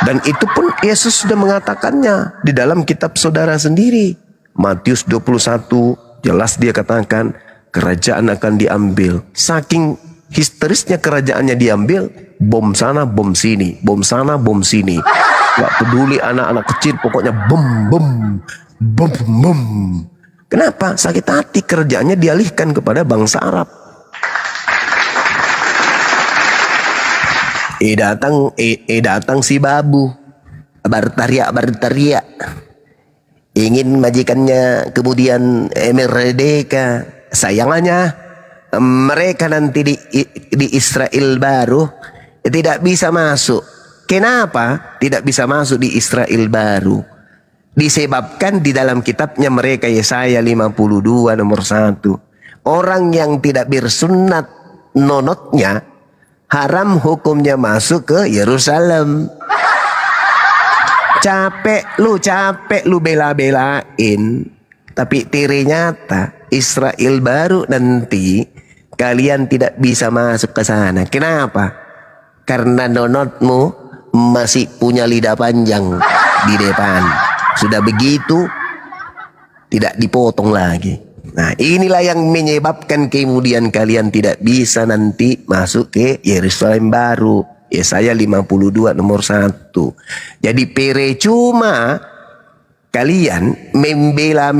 Dan itu pun Yesus sudah mengatakannya di dalam kitab saudara sendiri. Matius 21, jelas dia katakan kerajaan akan diambil. Saking histerisnya kerajaannya diambil, bom sana, bom sini, bom sana, bom sini. Gak peduli anak-anak kecil, pokoknya bom, bom, bom, bom. Kenapa? Sakit hati kerjaannya dialihkan kepada bangsa Arab. Datang si babu, berteriak, ingin majikannya kemudian merdeka. Sayangannya mereka nanti di Israel baru tidak bisa masuk. Kenapa tidak bisa masuk di Israel baru? Disebabkan di dalam kitabnya mereka Yesaya 52 nomor 1. Orang yang tidak bersunat nonotnya haram hukumnya masuk ke Yerusalem. Capek lu bela-belain, tapi tiri nyata Israel baru nanti kalian tidak bisa masuk ke sana. Kenapa? Karena nonotmu masih punya lidah panjang di depan. Sudah begitu tidak dipotong lagi. Nah, inilah yang menyebabkan kemudian kalian tidak bisa nanti masuk ke Yerusalem baru. Yesaya 52 nomor 1. Jadi percuma kalian membela.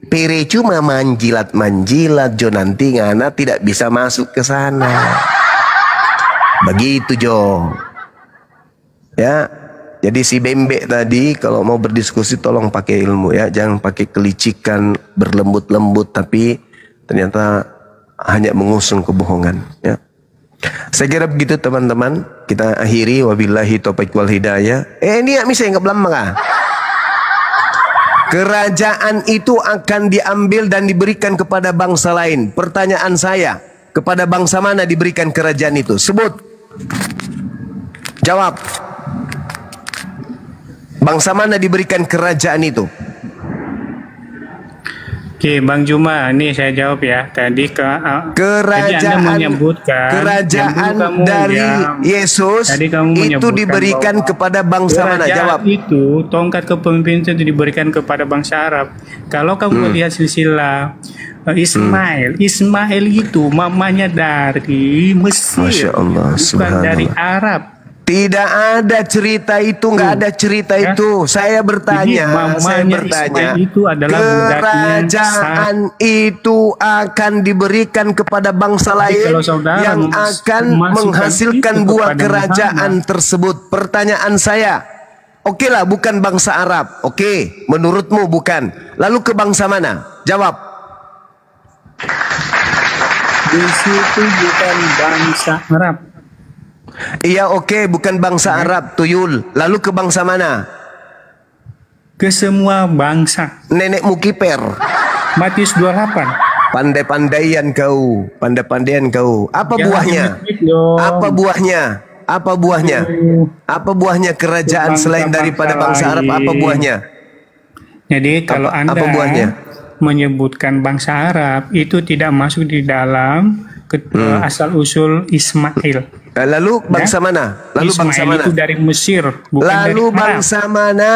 Percuma manjilat Jo, nanti ngana tidak bisa masuk ke sana. Begitu Jo. Ya. Jadi si bembek tadi kalau mau berdiskusi tolong pakai ilmu ya, jangan pakai kelicikan berlembut-lembut tapi ternyata hanya mengusung kebohongan ya. Saya kira begitu teman-teman, kita akhiri wabillahi taufiq wal hidayah. Ini ya misalnya nggak belum kerajaan itu akan diambil dan diberikan kepada bangsa lain. Pertanyaan saya, kepada bangsa mana diberikan kerajaan itu? Sebut. Jawab. Bangsa mana diberikan kerajaan itu? Oke, Bang Juma, ini saya jawab ya. Tadi Anda menyebutkan kerajaan dari Yesus itu diberikan kepada bangsa mana? Jawab. Itu tongkat kepemimpinan itu diberikan kepada bangsa Arab. Kalau kamu melihat silsilah Ismail itu mamanya dari Mesir, Masya Allah, bukan dari Arab. Tidak ada cerita itu, nggak ada cerita itu. Saya bertanya, itu adalah kerajaan itu akan diberikan kepada bangsa lain yang akan menghasilkan buah kerajaan tersebut. Pertanyaan saya, oke lah, bukan bangsa Arab. Oke, menurutmu bukan. Lalu ke bangsa mana? Jawab. Di situ bukan bangsa Arab. Iya, oke, bukan bangsa Arab, tuyul. Lalu ke bangsa mana? Ke semua bangsa. Nenekmu kiper. Matius 28. Pandai-pandaian kau, pandai-pandaian kau. Apa buahnya? Apa buahnya? Apa buahnya? Apa buahnya kerajaan selain daripada bangsa Arab? Apa buahnya? Jadi kalau Anda menyebutkan bangsa Arab, itu tidak masuk di dalam asal usul Ismail. Lalu bangsa mana? Lalu Ismail bangsa mana? Itu dari Mesir, bukan lalu dari bangsa Arab. mana?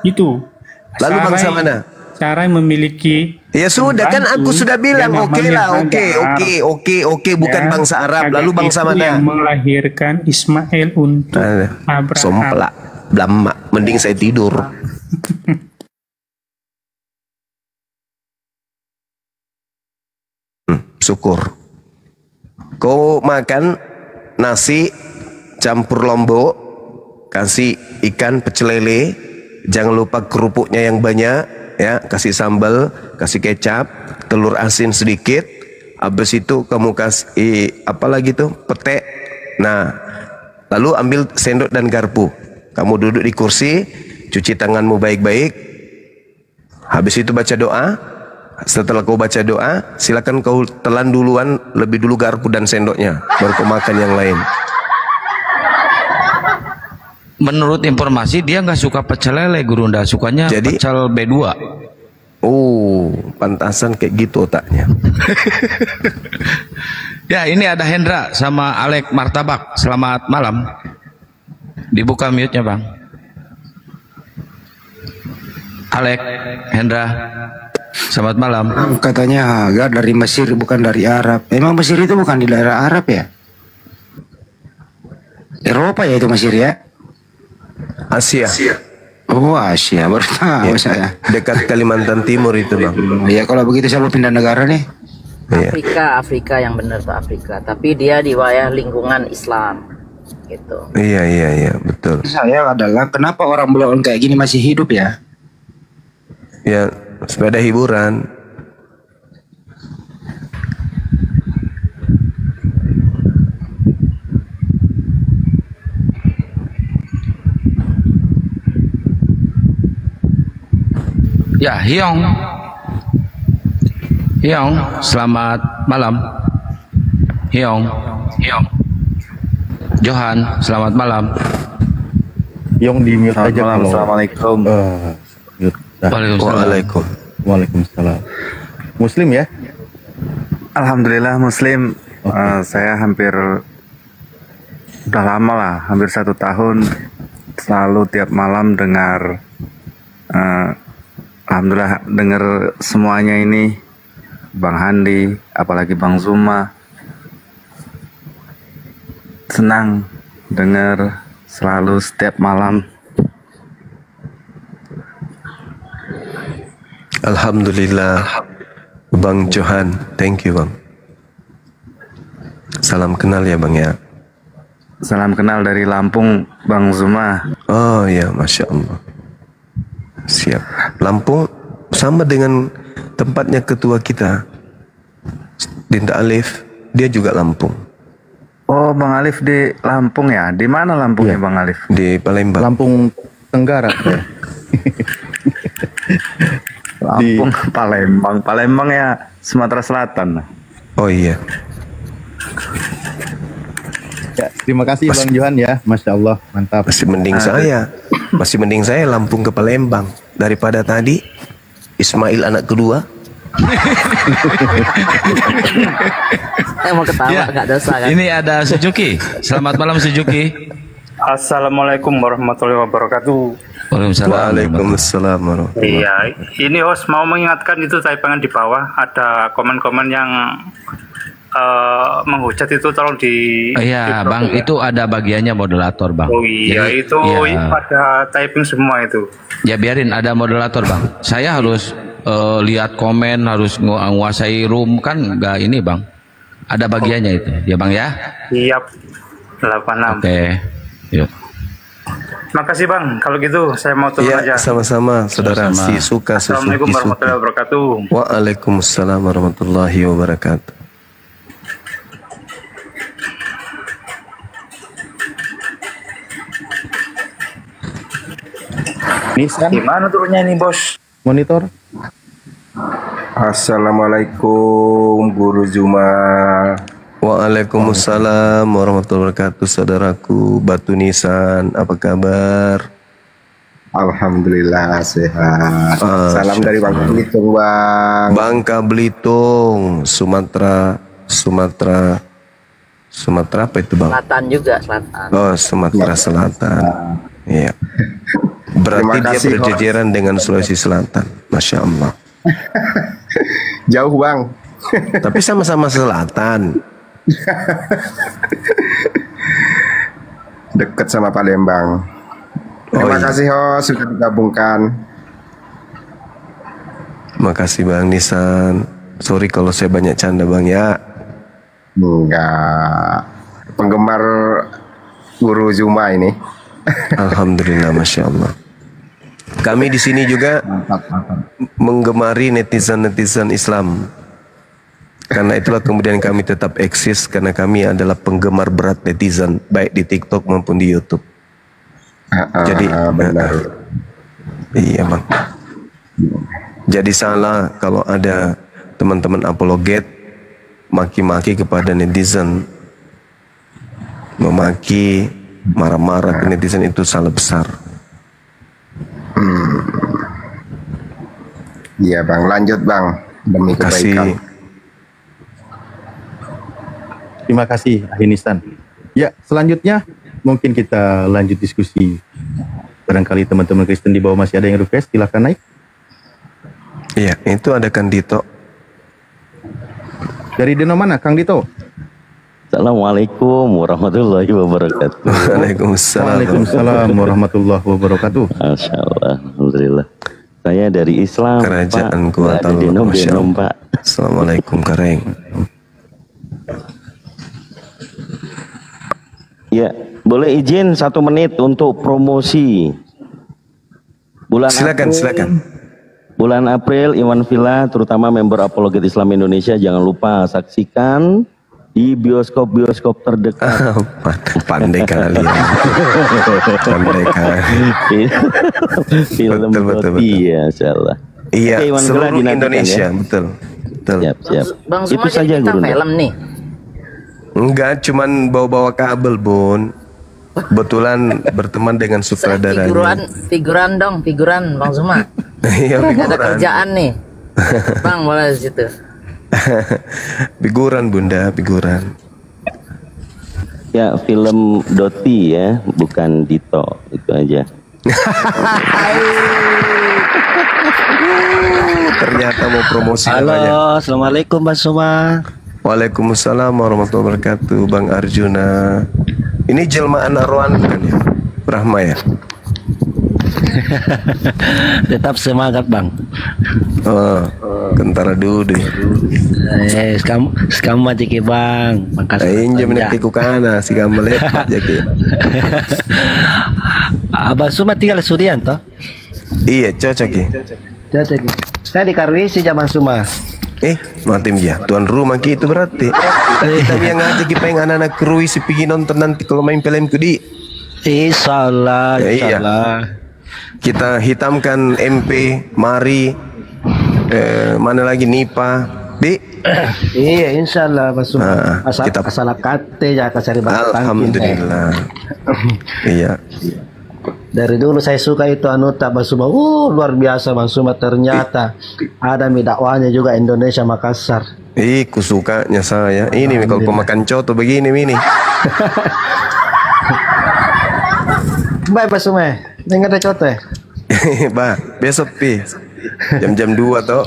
Itu. Lalu bangsa mana? Cara memiliki. Ya sudah, kan aku sudah bilang oke lah, oke, bukan bangsa Arab. Lalu bangsa mana? Yang melahirkan Ismail untuk Abraham. Somplak, blama, mending saya tidur. Syukur. Kau makan nasi campur lombok, kasih ikan pecel lele, jangan lupa kerupuknya yang banyak, ya, kasih sambal, kasih kecap, telur asin sedikit. Habis itu kamu kasih apa lagi tuh, pete. Nah, lalu ambil sendok dan garpu. Kamu duduk di kursi, cuci tanganmu baik-baik. Habis itu baca doa. Setelah kau baca doa, silakan kau telan duluan, lebih dulu garpu dan sendoknya, baru kau makan yang lain. Menurut informasi dia nggak suka pecel lele, Gurunda, sukanya pecel B2. Oh, pantasan kayak gitu otaknya. Ya, ini ada Hendra sama Alek Martabak. Selamat malam. Dibuka mute-nya, Bang. Alek, Hendra. Selamat malam. Katanya Hagar dari Mesir, bukan dari Arab. Emang Mesir itu bukan di daerah Arab ya? Eropa ya itu Mesir ya? Asia. Oh, Asia, baru tahu saya. Dekat Kalimantan Timur itu, Bang. Ya kalau begitu saya mau pindah negara nih. Afrika yang benar tuh Afrika. Tapi dia di wilayah lingkungan Islam, gitu. Iya, betul. Saya adalah kenapa orang Blok kayak gini masih hidup ya? Ya, sepeda hiburan. Ya, Hyong, selamat malam. Hyong, Johan, selamat malam. Hyong di mute aja. Assalamualaikum. Waalaikumsalam. Muslim ya? Alhamdulillah Muslim. Saya hampir udah lama lah, hampir 1 tahun selalu tiap malam dengar. Alhamdulillah dengar semuanya ini, Bang Handi, apalagi Bang Zuma. Senang dengar selalu setiap malam. Alhamdulillah, Bang Johan, thank you Bang. Salam kenal ya Bang ya. Salam kenal dari Lampung, Bang Zuma. Oh ya, Masya Allah. Siap. Lampung sama dengan tempatnya ketua kita, Dinta Alif, dia juga Lampung. Oh, Bang Alif di Lampung ya? Di mana Lampungnya Bang Alif? Di Palembang. Lampung Tenggara. Lampung, Palembang ya Sumatera Selatan. Oh iya. Ya, terima kasih Bang Johan ya, Masya Allah, mantap. Masih mending saya. Masih mending saya Lampung ke Palembang daripada tadi Ismail anak kedua. Mau ketawa nggak dosa kan? Ini ada Suzuki. Selamat malam Suzuki. Assalamualaikum warahmatullahi wabarakatuh. Waalaikumsalam warahmatullahi. Iya, ini host mau mengingatkan itu taipangan di bawah ada komen-komen yang menghujat itu tolong di. Iya, Bang, ya. itu ada bagiannya moderator, Bang. Oh iya, Jadi, itu ya, pada typing semua itu. ya biarin ada moderator, Bang. Saya harus lihat komen, harus menguasai room kan nggak ini, Bang. Ada bagiannya itu, ya Bang ya. Siap. 86. Oke. Yuk. Makasih Bang, kalau gitu saya mau turun aja. Sama-sama, saudara. Si Suka Suzuki. Assalamualaikum warahmatullahi wabarakatuh. Waalaikumsalam warahmatullahi wabarakatuh. Nisan, Gimana turunnya ini bos? monitor. Assalamualaikum Guru Juma. Waalaikumsalam warahmatullahi wabarakatuh, saudaraku Batu Nisan. Apa kabar? Alhamdulillah sehat. Salam dari Bangka Belitung, Bang. Bangka Belitung, Sumatera apa itu, Bang? Selatan juga, selatan. Oh, Sumatera Selatan. Iya. Berarti Terima dia kasih, berjejeran dengan Sulawesi Selatan. Masya Allah. Jauh, Bang. Tapi sama-sama selatan. Dekat sama Palembang. Terima kasih host sudah digabungkan. Makasih Bang Nisan. Sorry kalau saya banyak canda Bang ya. Enggak. Penggemar Guru Juma ini. Alhamdulillah, Masya Allah. Kami di sini juga menggemari netizen-netizen Islam. Karena itulah kemudian kami tetap eksis, karena kami adalah penggemar berat netizen, baik di TikTok maupun di YouTube. Jadi benar. Iya Bang. Jadi salah kalau ada teman-teman apologet maki-maki kepada netizen, memaki, marah-marah ke netizen, itu salah besar. Iya Bang, lanjut Bang, demi kebaikan. Terima kasih Ahinisan. Ya, selanjutnya mungkin kita lanjut diskusi. Barangkali teman-teman Kristen di bawah masih ada yang request, silakan naik. Iya, itu ada Kang Dito. Dari Dino mana, Kang Dito? Assalamualaikum warahmatullahi wabarakatuh. Waalaikumsalam warahmatullahi wabarakatuh. Masya Allah, alhamdulillah. Saya dari Islam, Kerajaan Pak. Kuala Denom, Pak. Assalamualaikum Kareng. Ya, boleh izin 1 menit untuk promosi. Silakan. Bulan April, Iwan Villa, terutama member Apologet Islam Indonesia, jangan lupa saksikan di bioskop-bioskop terdekat. Pandai kali. Pandai kali. Film betul. Iya, insyaallah. Iya, Oke, Iwan seluruh Villa Indonesia, ya. betul. Siap. Bang Itu Zuma saja jadi bintang Guru. film nih. Enggak, cuman bawa-bawa kabel, Bun. Kebetulan berteman dengan sutradaranya. Figuran Bang Zuma. Iya, Gak ada figuran. kerjaan nih. Bang, boleh di situ. Figuran Bunda, figuran. Ya, film Doti ya, bukan Dito. Itu aja. Ternyata mau promosi Halo, namanya. assalamualaikum Mas Suma. Waalaikumsalam warahmatullahi wabarakatuh, Bang Arjuna. Ini jelmaan Arwan kan ya? Rahma ya? Tetap semangat Bang. Oh, kentara dulu. Sekarang mati ke Bang. Injam nanti ku kana si kamu lepat jadi. Abang Suma tinggal Surian toh? Iya, cocok ya. Cocok. Saya di Karwisi zaman Suma. Matim ya. Tuan rumah itu berarti. Kita yang ngajak kita yang anak-anak krui si pergi nonton nanti kalau main film di. Insyaallah, insyaallah. Kita hitamkan MP, Mari, mana lagi Nipa, Iya, insyaallah Mas Suma. Asal kate ya kasari batang. Alhamdulillah. Iya. Dari dulu saya suka itu Anuta Bang Suma. Luar biasa Bang Suma, ternyata ada dakwahnya juga Indonesia Makassar. Ku sukanya saya. Ini kalau pemakan coto begini ini. Baik Bang Suma, dengar ada coto ya? Bah, besok pi jam-jam 2 toh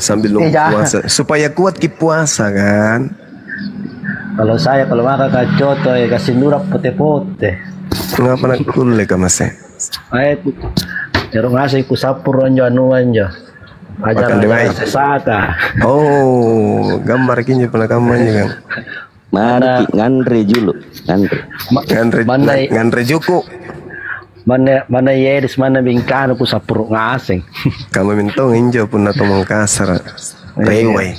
sambil nunggu puasa supaya kuat ki puasa kan. Kalau saya kalau makan coto ya kasih nurap pote-pote. Ngapa nak kulle ka mas? Ay, pero ngasih ku sapur anjo ajaran sesata. Oh, gambar kinyo pala kampanye kan. Mari ngandre dulu, ngandre juku. Mana Yeris mana bingkano ku sapur ngasing. Kamu mintong injo pun nato Mangkasar. Rewai.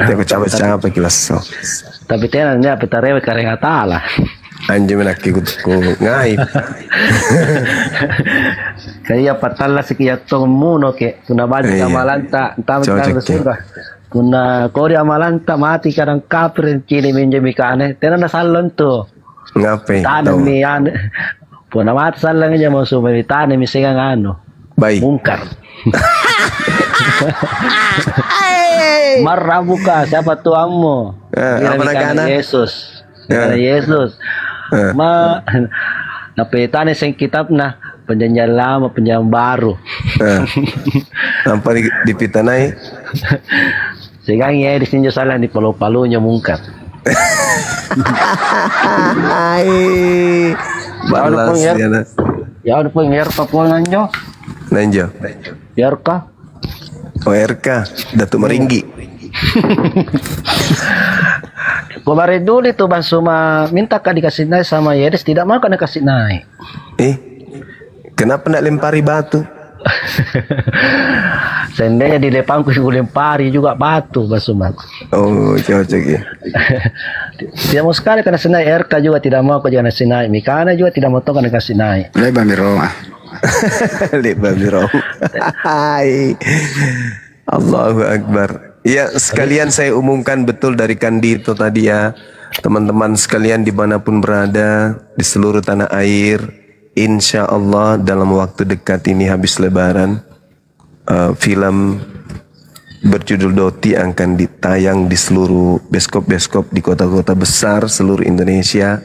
Tapi capek-capek kilas so. Tapi tenangnya petarewe kareng atala. Anjo menaki ku ngaib. Kaya patala sikiya tong muno ke kuna badi amalanta tamang surga. Kuna kori amalanta mati kadang kapir kini minjemikane. Tenan salon to. Ngapain? Tanam ni ane. Puna mati salang aja mau sumeritane misingang ano. Baik. Mungkar. Marah buka siapa tuangmu? Apa nakana? Yesus. Yesus. Napitane sing kitab na perjanjian lama perjanjian baru. Apa dipitanai? Sekarang ya di sini salah di palu-palunya mungkar. Balas ya na. Ya udah pun RK pun nanjo. Nanjo. RK. Oh RK, Datuk Meringgi. Kemarin dulu itu Bang Suma minta kan dikasih naik sama Yeris, tidak mau kan dikasih naik. Kenapa nak lempari batu? Seandainya di depanku lempari juga batu Bang Suma. Oh cocok ya. Tidak mau sekali karena senai RK juga tidak mau kau jangan kasih naik. Mikana juga tidak mau karena kasih naik. Lebar miroma. Lebar miroma. Hai. Allahu Akbar. Ya sekalian saya umumkan betul dari Kandito tadi ya. Teman-teman sekalian dimanapun berada di seluruh tanah air, insya Allah dalam waktu dekat ini habis lebaran, film berjudul Doti akan ditayang di seluruh bioskop-bioskop di kota-kota besar seluruh Indonesia.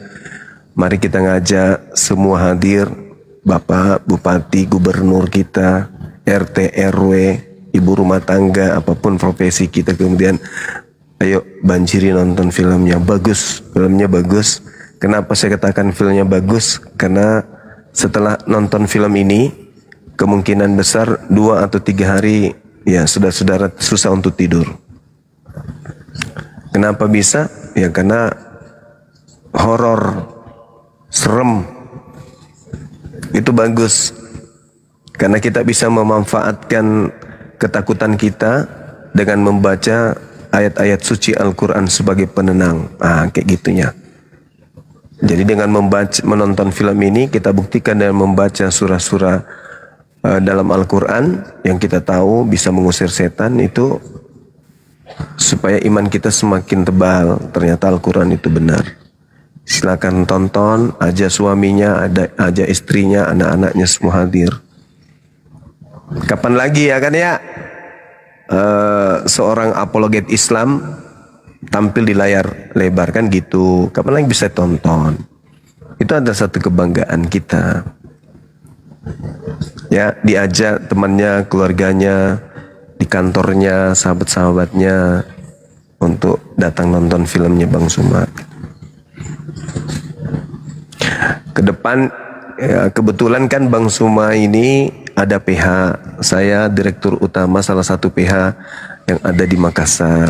Mari kita ngajak semua hadir, Bapak, Bupati, Gubernur kita, RT, RW, ibu rumah tangga, apapun profesi kita, kemudian ayo banjiri nonton filmnya. Bagus, filmnya bagus. Kenapa saya katakan filmnya bagus? Karena setelah nonton film ini kemungkinan besar 2 atau 3 hari ya saudara-saudara susah untuk tidur. Kenapa bisa? Ya karena horor, serem itu bagus karena kita bisa memanfaatkan ketakutan kita dengan membaca ayat-ayat suci Al-Quran sebagai penenang. Kayak gitunya. Jadi dengan menonton film ini kita buktikan dengan membaca surah-surah dalam Al-Quran yang kita tahu bisa mengusir setan itu supaya iman kita semakin tebal. Ternyata Al-Quran itu benar. Silakan tonton, ajak suaminya, ajak istrinya, anak-anaknya semua hadir. Kapan lagi ya kan ya seorang apologet Islam tampil di layar lebar kan gitu. Kapan lagi bisa tonton? Itu adalah satu kebanggaan kita. Ya, diajak temannya, keluarganya, di kantornya, sahabat-sahabatnya untuk datang nonton filmnya Bang Suma. Ke depan ya, kebetulan kan Bang Suma ini ada PH, saya direktur utama salah satu PH yang ada di Makassar.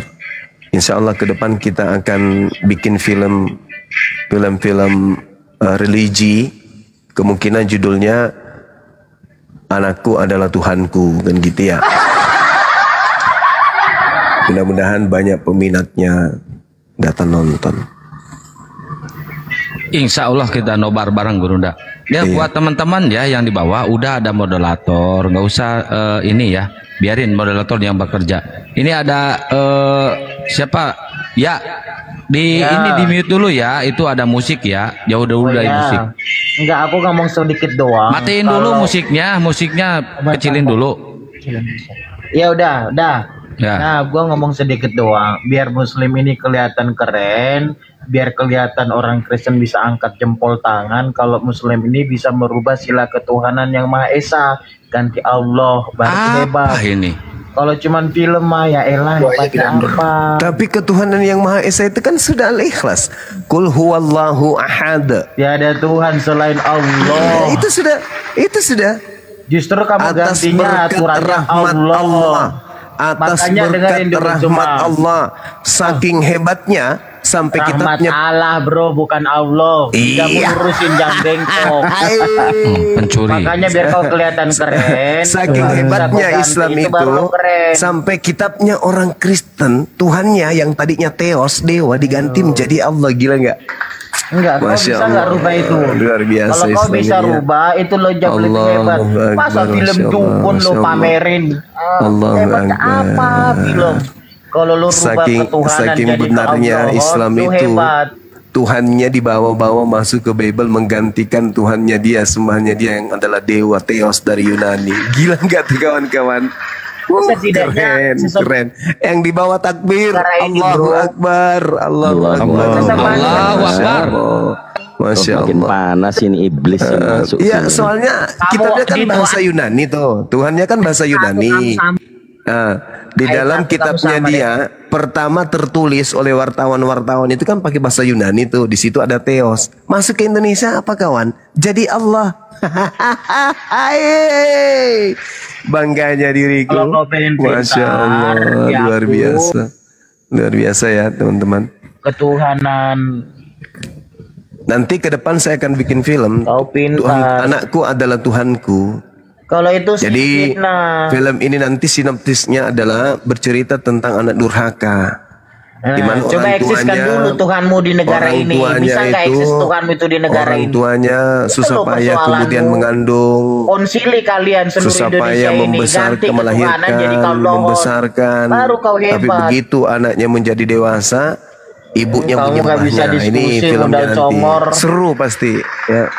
Insya Allah ke depan kita akan bikin film religi, kemungkinan judulnya Anakku Adalah Tuhanku kan gitu ya. Mudah-mudahan banyak peminatnya datang nonton. Insya Allah kita nobar bareng Gurunda. Ya buat teman-teman ya yang di bawah udah ada moderator, nggak usah ini ya, biarin moderator yang bekerja. Ini ada siapa? Ya, Ini di mute dulu ya. Itu ada musik ya. Jauh dulu dari musik. Enggak, aku ngomong sedikit doang. Matiin dulu musiknya kecilin dulu. Ya udah. Ya. Nah, gua ngomong sedikit doang. Biar Muslim ini kelihatan keren, biar kelihatan orang Kristen bisa angkat jempol tangan. Kalau Muslim ini bisa merubah sila ketuhanan yang Maha Esa, ganti Allah, baru hebat. Ini? Kalau cuman film mah ya elah apa. Tapi ketuhanan yang Maha Esa itu kan sudah al-ikhlas. Qul huwallahu ahad. Tiada Tuhan selain Allah. Itu sudah. Justru kamu atas gantinya aturannya Allah. Atas Makanya berkat rahmat Allah. Saking hebatnya sampai rahmat kitabnya Allah bro, bukan Allah. Tidak ngurusin jam bengkok. Pencuri. Makanya biar kau kelihatan keren. Saking hebatnya Islam itu sampai kitabnya orang Kristen, Tuhannya yang tadinya Theos, dewa, diganti menjadi Allah. Gila nggak? Enggak, kau bisa nggak rubah itu. Luar biasa. Kalau kau bisa rubah itu lo jauh lebih hebat. Masa film dukun lo pamerin? Hebatnya apa film? Kalau lo rubah ketuhanan saking jadi benarnya Allah, Islam lo itu hebat. Tuhannya dibawa-bawa masuk ke Bible, menggantikan Tuhannya dia, sembahnya dia yang adalah dewa Theos dari Yunani. Gila nggak tuh kawan-kawan? Keren. Yang dibawa takbir, Allahu Akbar, Allahu Akbar, Allahu Akbar. Masya Allah. Makin panas ini iblis yang masuk. Iya, soalnya kitabnya kan bahasa Yunani tuh. Tuhannya kan bahasa Yunani. Di dalam kitabnya dia pertama tertulis oleh wartawan itu kan pakai bahasa Yunani tuh. Di situ ada Theos. Masuk ke Indonesia apa kawan? Jadi Allah. Bangganya diriku. Masya Allah, luar biasa ya teman-teman. Ketuhanan. Nanti ke depan saya akan bikin film. Anakku adalah Tuhanku. Kalau itu jadi film ini nanti sinopsisnya adalah bercerita tentang anak durhaka. Coba eksiskan dulu Tuhanmu di negara ini. Bisa nggak eksis Tuhanmu itu di negara ini? Orang tuanya susah payah kemudian mengandung. Konsili kalian seluruh susah Indonesia payah ini ganti melahirkan, jadi membesarkan. Baru kau hebat. Tapi begitu anaknya menjadi dewasa, ibunya menyembahnya. Ini filmnya nanti seru pasti. Ya.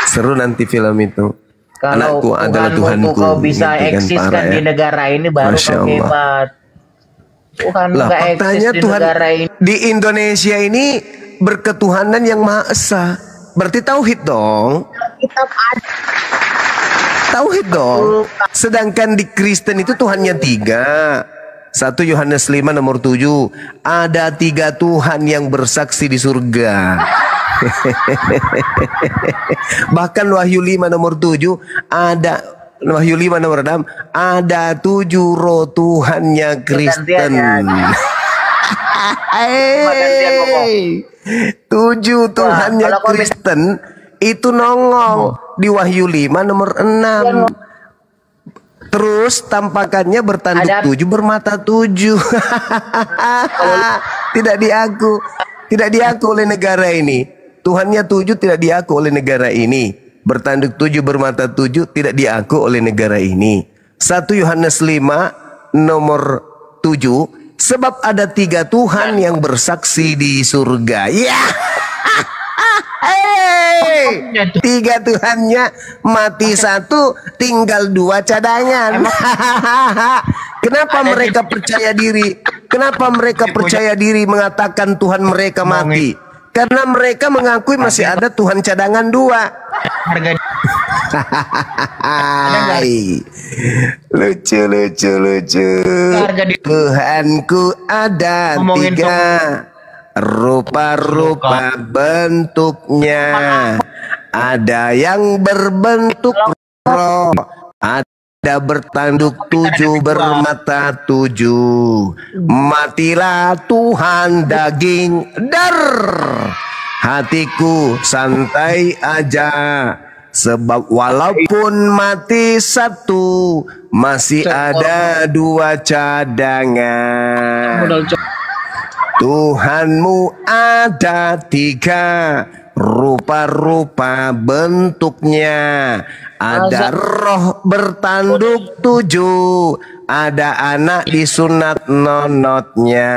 Seru nanti film itu. Anakku adalah Tuhanku. Kau bisa eksiskan di negara ini baru kau hebat. Lah faktanya Tuhan di Indonesia ini berketuhanan yang Maha Esa. Berarti tauhid dong. Tauhid dong. Sedangkan di Kristen itu Tuhannya 3. 1 Yohanes 5 nomor 7. Ada 3 Tuhan yang bersaksi di surga. Bahkan Wahyu 5 nomor 7 ada Wahyu 5 nomor 6 ada 7 roh Tuhannya Kristen. 7 Tuhannya Kristen itu nongol di Wahyu 5 nomor 6. Terus tampakannya bertanduk 7 bermata 7. Tidak diaku oleh negara ini. Tuhannya 7 tidak diaku oleh negara ini. Bertanduk 7 bermata 7 tidak diaku oleh negara ini. 1 Yohanes 5 nomor 7. Sebab ada 3 Tuhan yang bersaksi di surga. Ya. 3 Tuhannya mati 1, tinggal 2 cadangan. Kenapa mereka percaya diri? Kenapa mereka percaya diri mengatakan Tuhan mereka mati? Karena mereka mengakui masih ada Tuhan cadangan 2. Lucu. Tuhanku ada 3, rupa-rupa bentuknya. Ada yang berbentuk roh, ada bertanduk 7 bermata 7. Matilah Tuhan daging. Dar. Hatiku santai aja. Sebab walaupun mati 1, masih ada 2 cadangan. Tuhanmu ada 3, rupa-rupa bentuknya. Ada roh bertanduk 7, ada anak disunat nonotnya.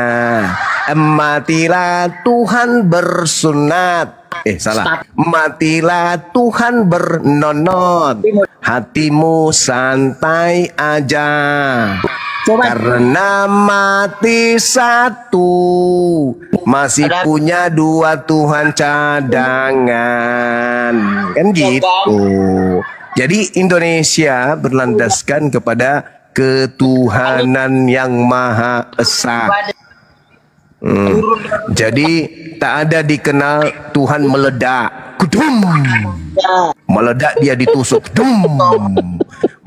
Matilah Tuhan bersunat. Salah. Matilah Tuhan bernonot. Hatimu santai aja. Karena mati satu, masih punya dua Tuhan cadangan. Kan gitu. Jadi Indonesia berlandaskan kepada ketuhanan yang Maha Esa. Jadi tak ada dikenal Tuhan meledak. Kudum. Meledak dia ditusuk. Dum.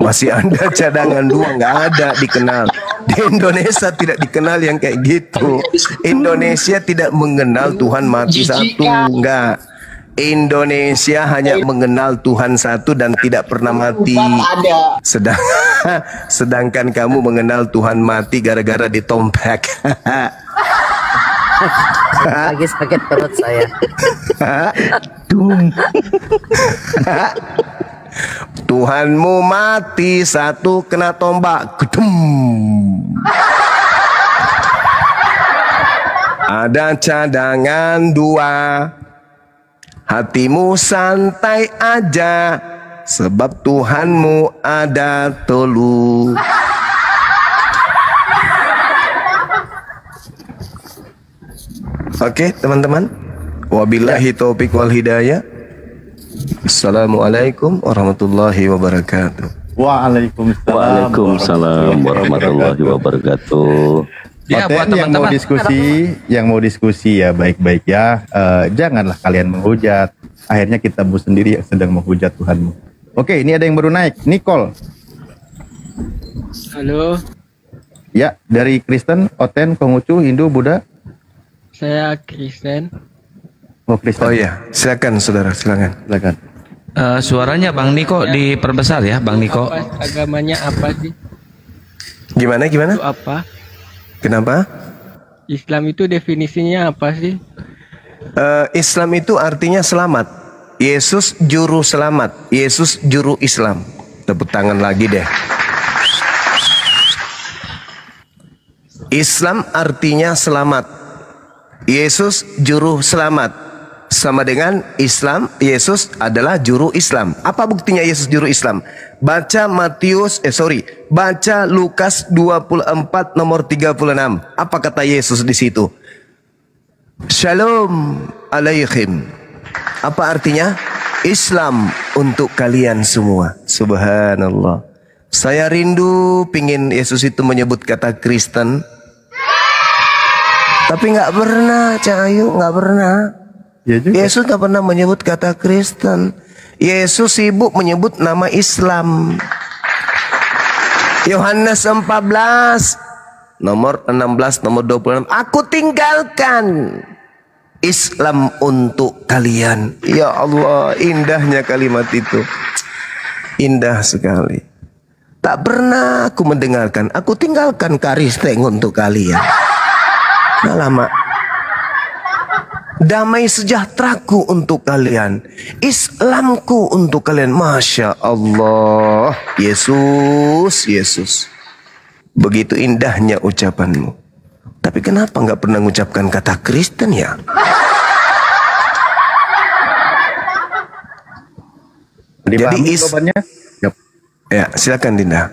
Masih ada cadangan dua, nggak ada dikenal. Di Indonesia tidak dikenal yang kayak gitu. Indonesia tidak mengenal Tuhan mati satu, enggak. Indonesia hanya mengenal Tuhan satu dan tidak pernah mati. Sedangkan kamu mengenal Tuhan mati gara-gara ditompek. Lagi sakit perut saya. Tuhanmu mati satu kena tombak. Gedum. Ada cadangan dua. Hatimu santai aja, sebab Tuhanmu ada telu. Oke teman-teman, wabillahi taufiq wal hidayah. Assalamualaikum warahmatullahi wabarakatuh. Waalaikumsalam warahmatullahi wabarakatuh. Ya, buat teman-teman yang mau diskusi ya baik-baik ya. Janganlah kalian menghujat. Akhirnya kitamu sendiri yang sedang menghujat Tuhanmu. Oke, ini ada yang baru naik, Nicole. Halo. Ya, dari Kristen, Oten, Konghucu, Hindu, Buddha. Saya Kristen. Oh, Kristen. Oh iya, silakan saudara, silakan. Silakan. Suaranya Bang Niko diperbesar ya, Bang Niko. Agamanya apa sih? Gimana? Itu apa? Kenapa? Islam itu definisinya apa sih? Islam itu artinya selamat. Yesus juru selamat. Yesus juru Islam. Tepuk tangan lagi deh. Islam artinya selamat. Yesus juru selamat. Sama dengan Islam, Yesus adalah juru Islam. Apa buktinya Yesus juru Islam? Baca baca Lukas 24 nomor 36. Apa kata Yesus di situ? Shalom alaikum. Apa artinya? Islam untuk kalian semua. Subhanallah. Saya rindu pingin Yesus itu menyebut kata Kristen. Tapi nggak pernah, Cahayu, nggak pernah. Ya juga. Yesus nggak pernah menyebut kata Kristen. Yesus sibuk menyebut nama Islam. Yohanes 14 nomor 16 nomor 26. Aku tinggalkan Islam untuk kalian. Ya Allah, indahnya kalimat itu. Indah sekali. Tak pernah aku mendengarkan aku tinggalkan Kristen untuk kalian. Nah lama. Damai sejahteraku untuk kalian, Islamku untuk kalian. Masya Allah. Yesus, Yesus. Begitu indahnya ucapanmu. Tapi kenapa nggak pernah mengucapkan kata Kristen ya? Jadi jawabannya? Yep. Ya, silakan Dinda.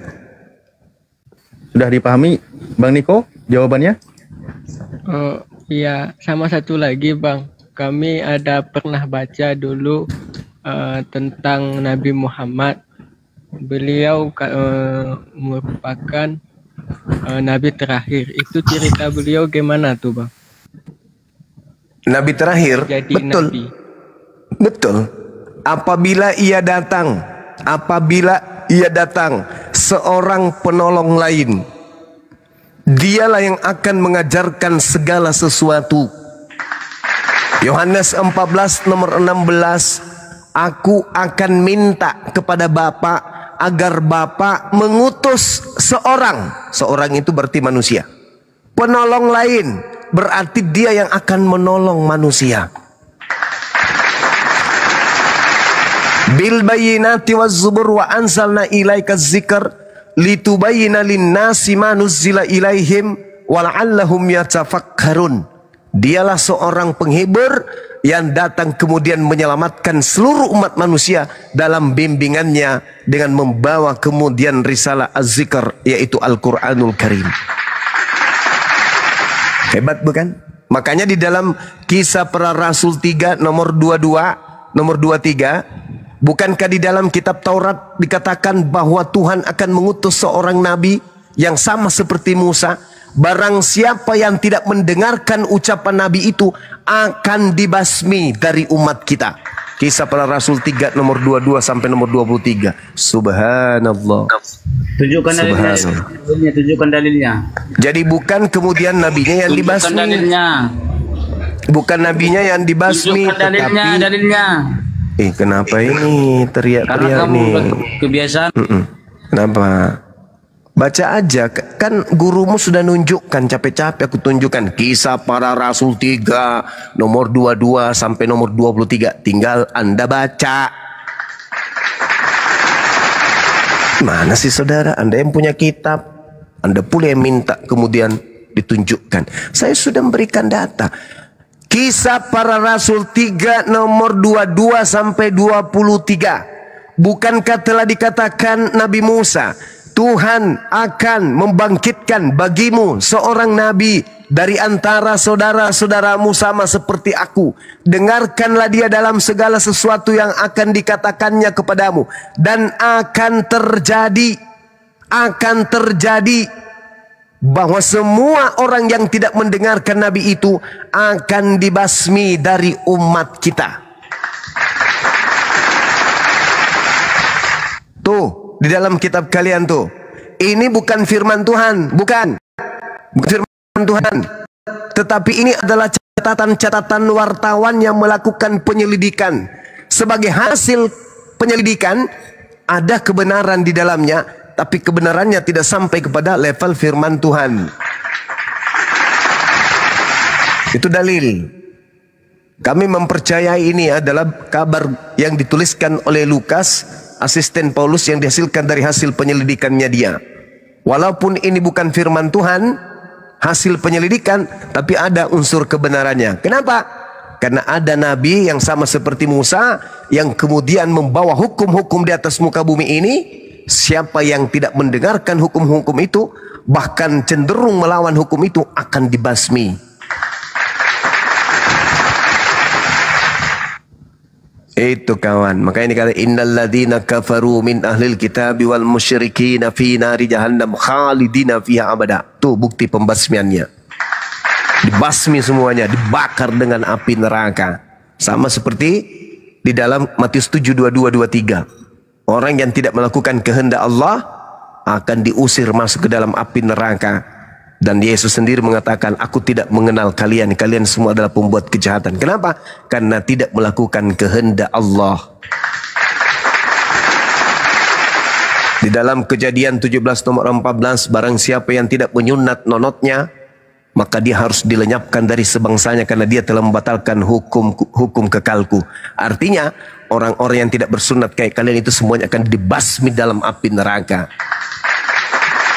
Sudah dipahami, Bang Niko, jawabannya? Oh, iya, sama satu lagi Bang. Kami ada pernah baca dulu tentang Nabi Muhammad. Beliau merupakan Nabi terakhir. Itu cerita beliau gimana tuh Bang? Nabi terakhir? Jadi betul. Nabi. Betul. Apabila ia datang seorang penolong lain, dialah yang akan mengajarkan segala sesuatu. Yohanes 14 nomor 16. Aku akan minta kepada Bapa agar Bapa mengutus seorang. Seorang itu berarti manusia. Penolong lain berarti dia yang akan menolong manusia. Bil bayyinati waz zubur wa anzalna ilaika dzikr litubayyana lin-nasi ma nuzzila ilaihim wa la'allahum yatafakkarun. Dialah seorang penghibur yang datang kemudian menyelamatkan seluruh umat manusia dalam bimbingannya dengan membawa kemudian risalah Az-Zikr, yaitu Al-Quranul Karim. Hebat bukan? Makanya di dalam Kisah Para Rasul 3 nomor 22, nomor 23, bukankah di dalam kitab Taurat dikatakan bahwa Tuhan akan mengutus seorang nabi yang sama seperti Musa? Barang siapa yang tidak mendengarkan ucapan nabi itu akan dibasmi dari umat kita. Kisah Para Rasul 3 nomor 22 sampai nomor 23. Subhanallah. Tunjukkan dalilnya. Tunjukkan dalilnya. Jadi bukan kemudian nabinya yang dibasmi. Dalilnya. Bukan nabinya yang dibasmi. Tunjukkan dalilnya, tetapi... dalilnya. Kenapa ini teriak-teriak nih? Kebiasaan. Kenapa? Baca aja, kan gurumu sudah nunjukkan, capek-capek aku tunjukkan Kisah Para Rasul 3 nomor 22 sampai nomor 23. Tinggal Anda baca. Mana sih saudara? Anda yang punya kitab, Anda pula yang minta kemudian ditunjukkan. Saya sudah memberikan data. Kisah Para Rasul 3 nomor 22 sampai 23. Bukankah telah dikatakan Nabi Musa, Tuhan akan membangkitkan bagimu seorang nabi dari antara saudara-saudaramu sama seperti aku. Dengarkanlah dia dalam segala sesuatu yang akan dikatakannya kepadamu. Dan akan terjadi bahwa semua orang yang tidak mendengarkan nabi itu akan dibasmi dari umat kita. Tuh, di dalam kitab kalian tuh. Ini bukan firman Tuhan, bukan firman Tuhan. Tetapi ini adalah catatan-catatan wartawan yang melakukan penyelidikan. Sebagai hasil penyelidikan, ada kebenaran di dalamnya, tapi kebenarannya tidak sampai kepada level firman Tuhan. Itu dalil. Kami mempercayai ini adalah kabar yang dituliskan oleh Lukas, asisten Paulus, yang dihasilkan dari hasil penyelidikannya dia. Walaupun ini bukan firman Tuhan, hasil penyelidikan, tapi ada unsur kebenarannya. Kenapa? Karena ada nabi yang sama seperti Musa, yang kemudian membawa hukum-hukum di atas muka bumi ini. Siapa yang tidak mendengarkan hukum-hukum itu, bahkan cenderung melawan hukum itu, akan dibasmi. Itu kawan, makanya dikata innal ladzina kafaru min ahlil kitabi wal musyrikin fi nari jahannam khalidina fiha abada. Tuh bukti pembasmiannya. Dibasmi semuanya, dibakar dengan api neraka. Sama seperti di dalam Matius 7:22-23. Orang yang tidak melakukan kehendak Allah akan diusir masuk ke dalam api neraka. Dan Yesus sendiri mengatakan, aku tidak mengenal kalian. Kalian semua adalah pembuat kejahatan. Kenapa? Karena tidak melakukan kehendak Allah. Di dalam Kejadian 17 nomor 14, barang siapa yang tidak menyunat nonotnya, maka dia harus dilenyapkan dari sebangsanya, karena dia telah membatalkan hukum kekalku. Artinya, orang-orang yang tidak bersunat kayak kalian itu semuanya akan dibasmi dalam api neraka.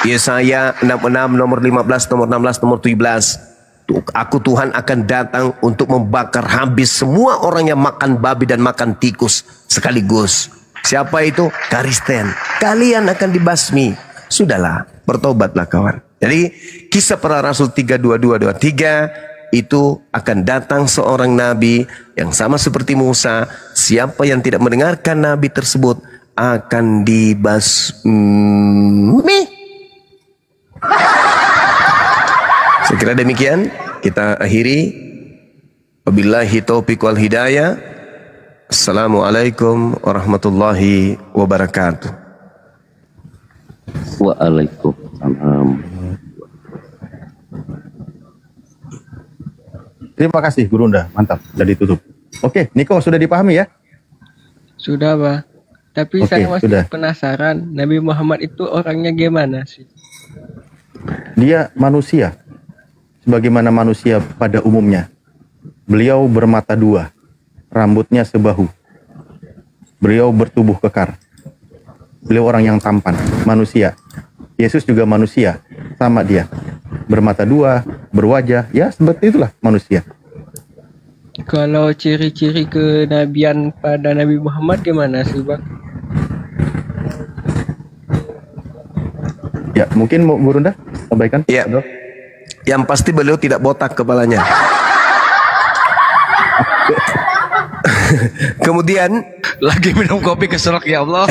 Yesaya 66 nomor 15, nomor 16, nomor 17. Aku Tuhan akan datang untuk membakar habis semua orang yang makan babi dan makan tikus sekaligus. Siapa itu? Kristen. Kalian akan dibasmi. Sudahlah, bertobatlah kawan. Jadi Kisah Para Rasul 3:22-23 itu akan datang seorang nabi yang sama seperti Musa. Siapa yang tidak mendengarkan nabi tersebut akan dibasmi. Saya kira demikian, kita akhiri. Wabillahi taufiq wal hidayah. Assalamualaikum warahmatullahi wabarakatuh. Waalaikumsalam. Terima kasih Gurunda, mantap, sudah ditutup. Oke, Niko sudah dipahami ya? Sudah, Pak. Tapi saya masih penasaran, Nabi Muhammad itu orangnya gimana sih? Dia manusia, sebagaimana manusia pada umumnya. Beliau bermata dua, rambutnya sebahu. Beliau bertubuh kekar. Beliau orang yang tampan, manusia. Yesus juga manusia, sama dia. bermata dua, berwajah, ya seperti itulah manusia. Kalau ciri-ciri kenabian pada Nabi Muhammad gimana sih Bang? Ya mungkin Bu Runda sampaikan. Iya. Yang pasti beliau tidak botak kepalanya. Kemudian lagi minum kopi keselak ya Allah.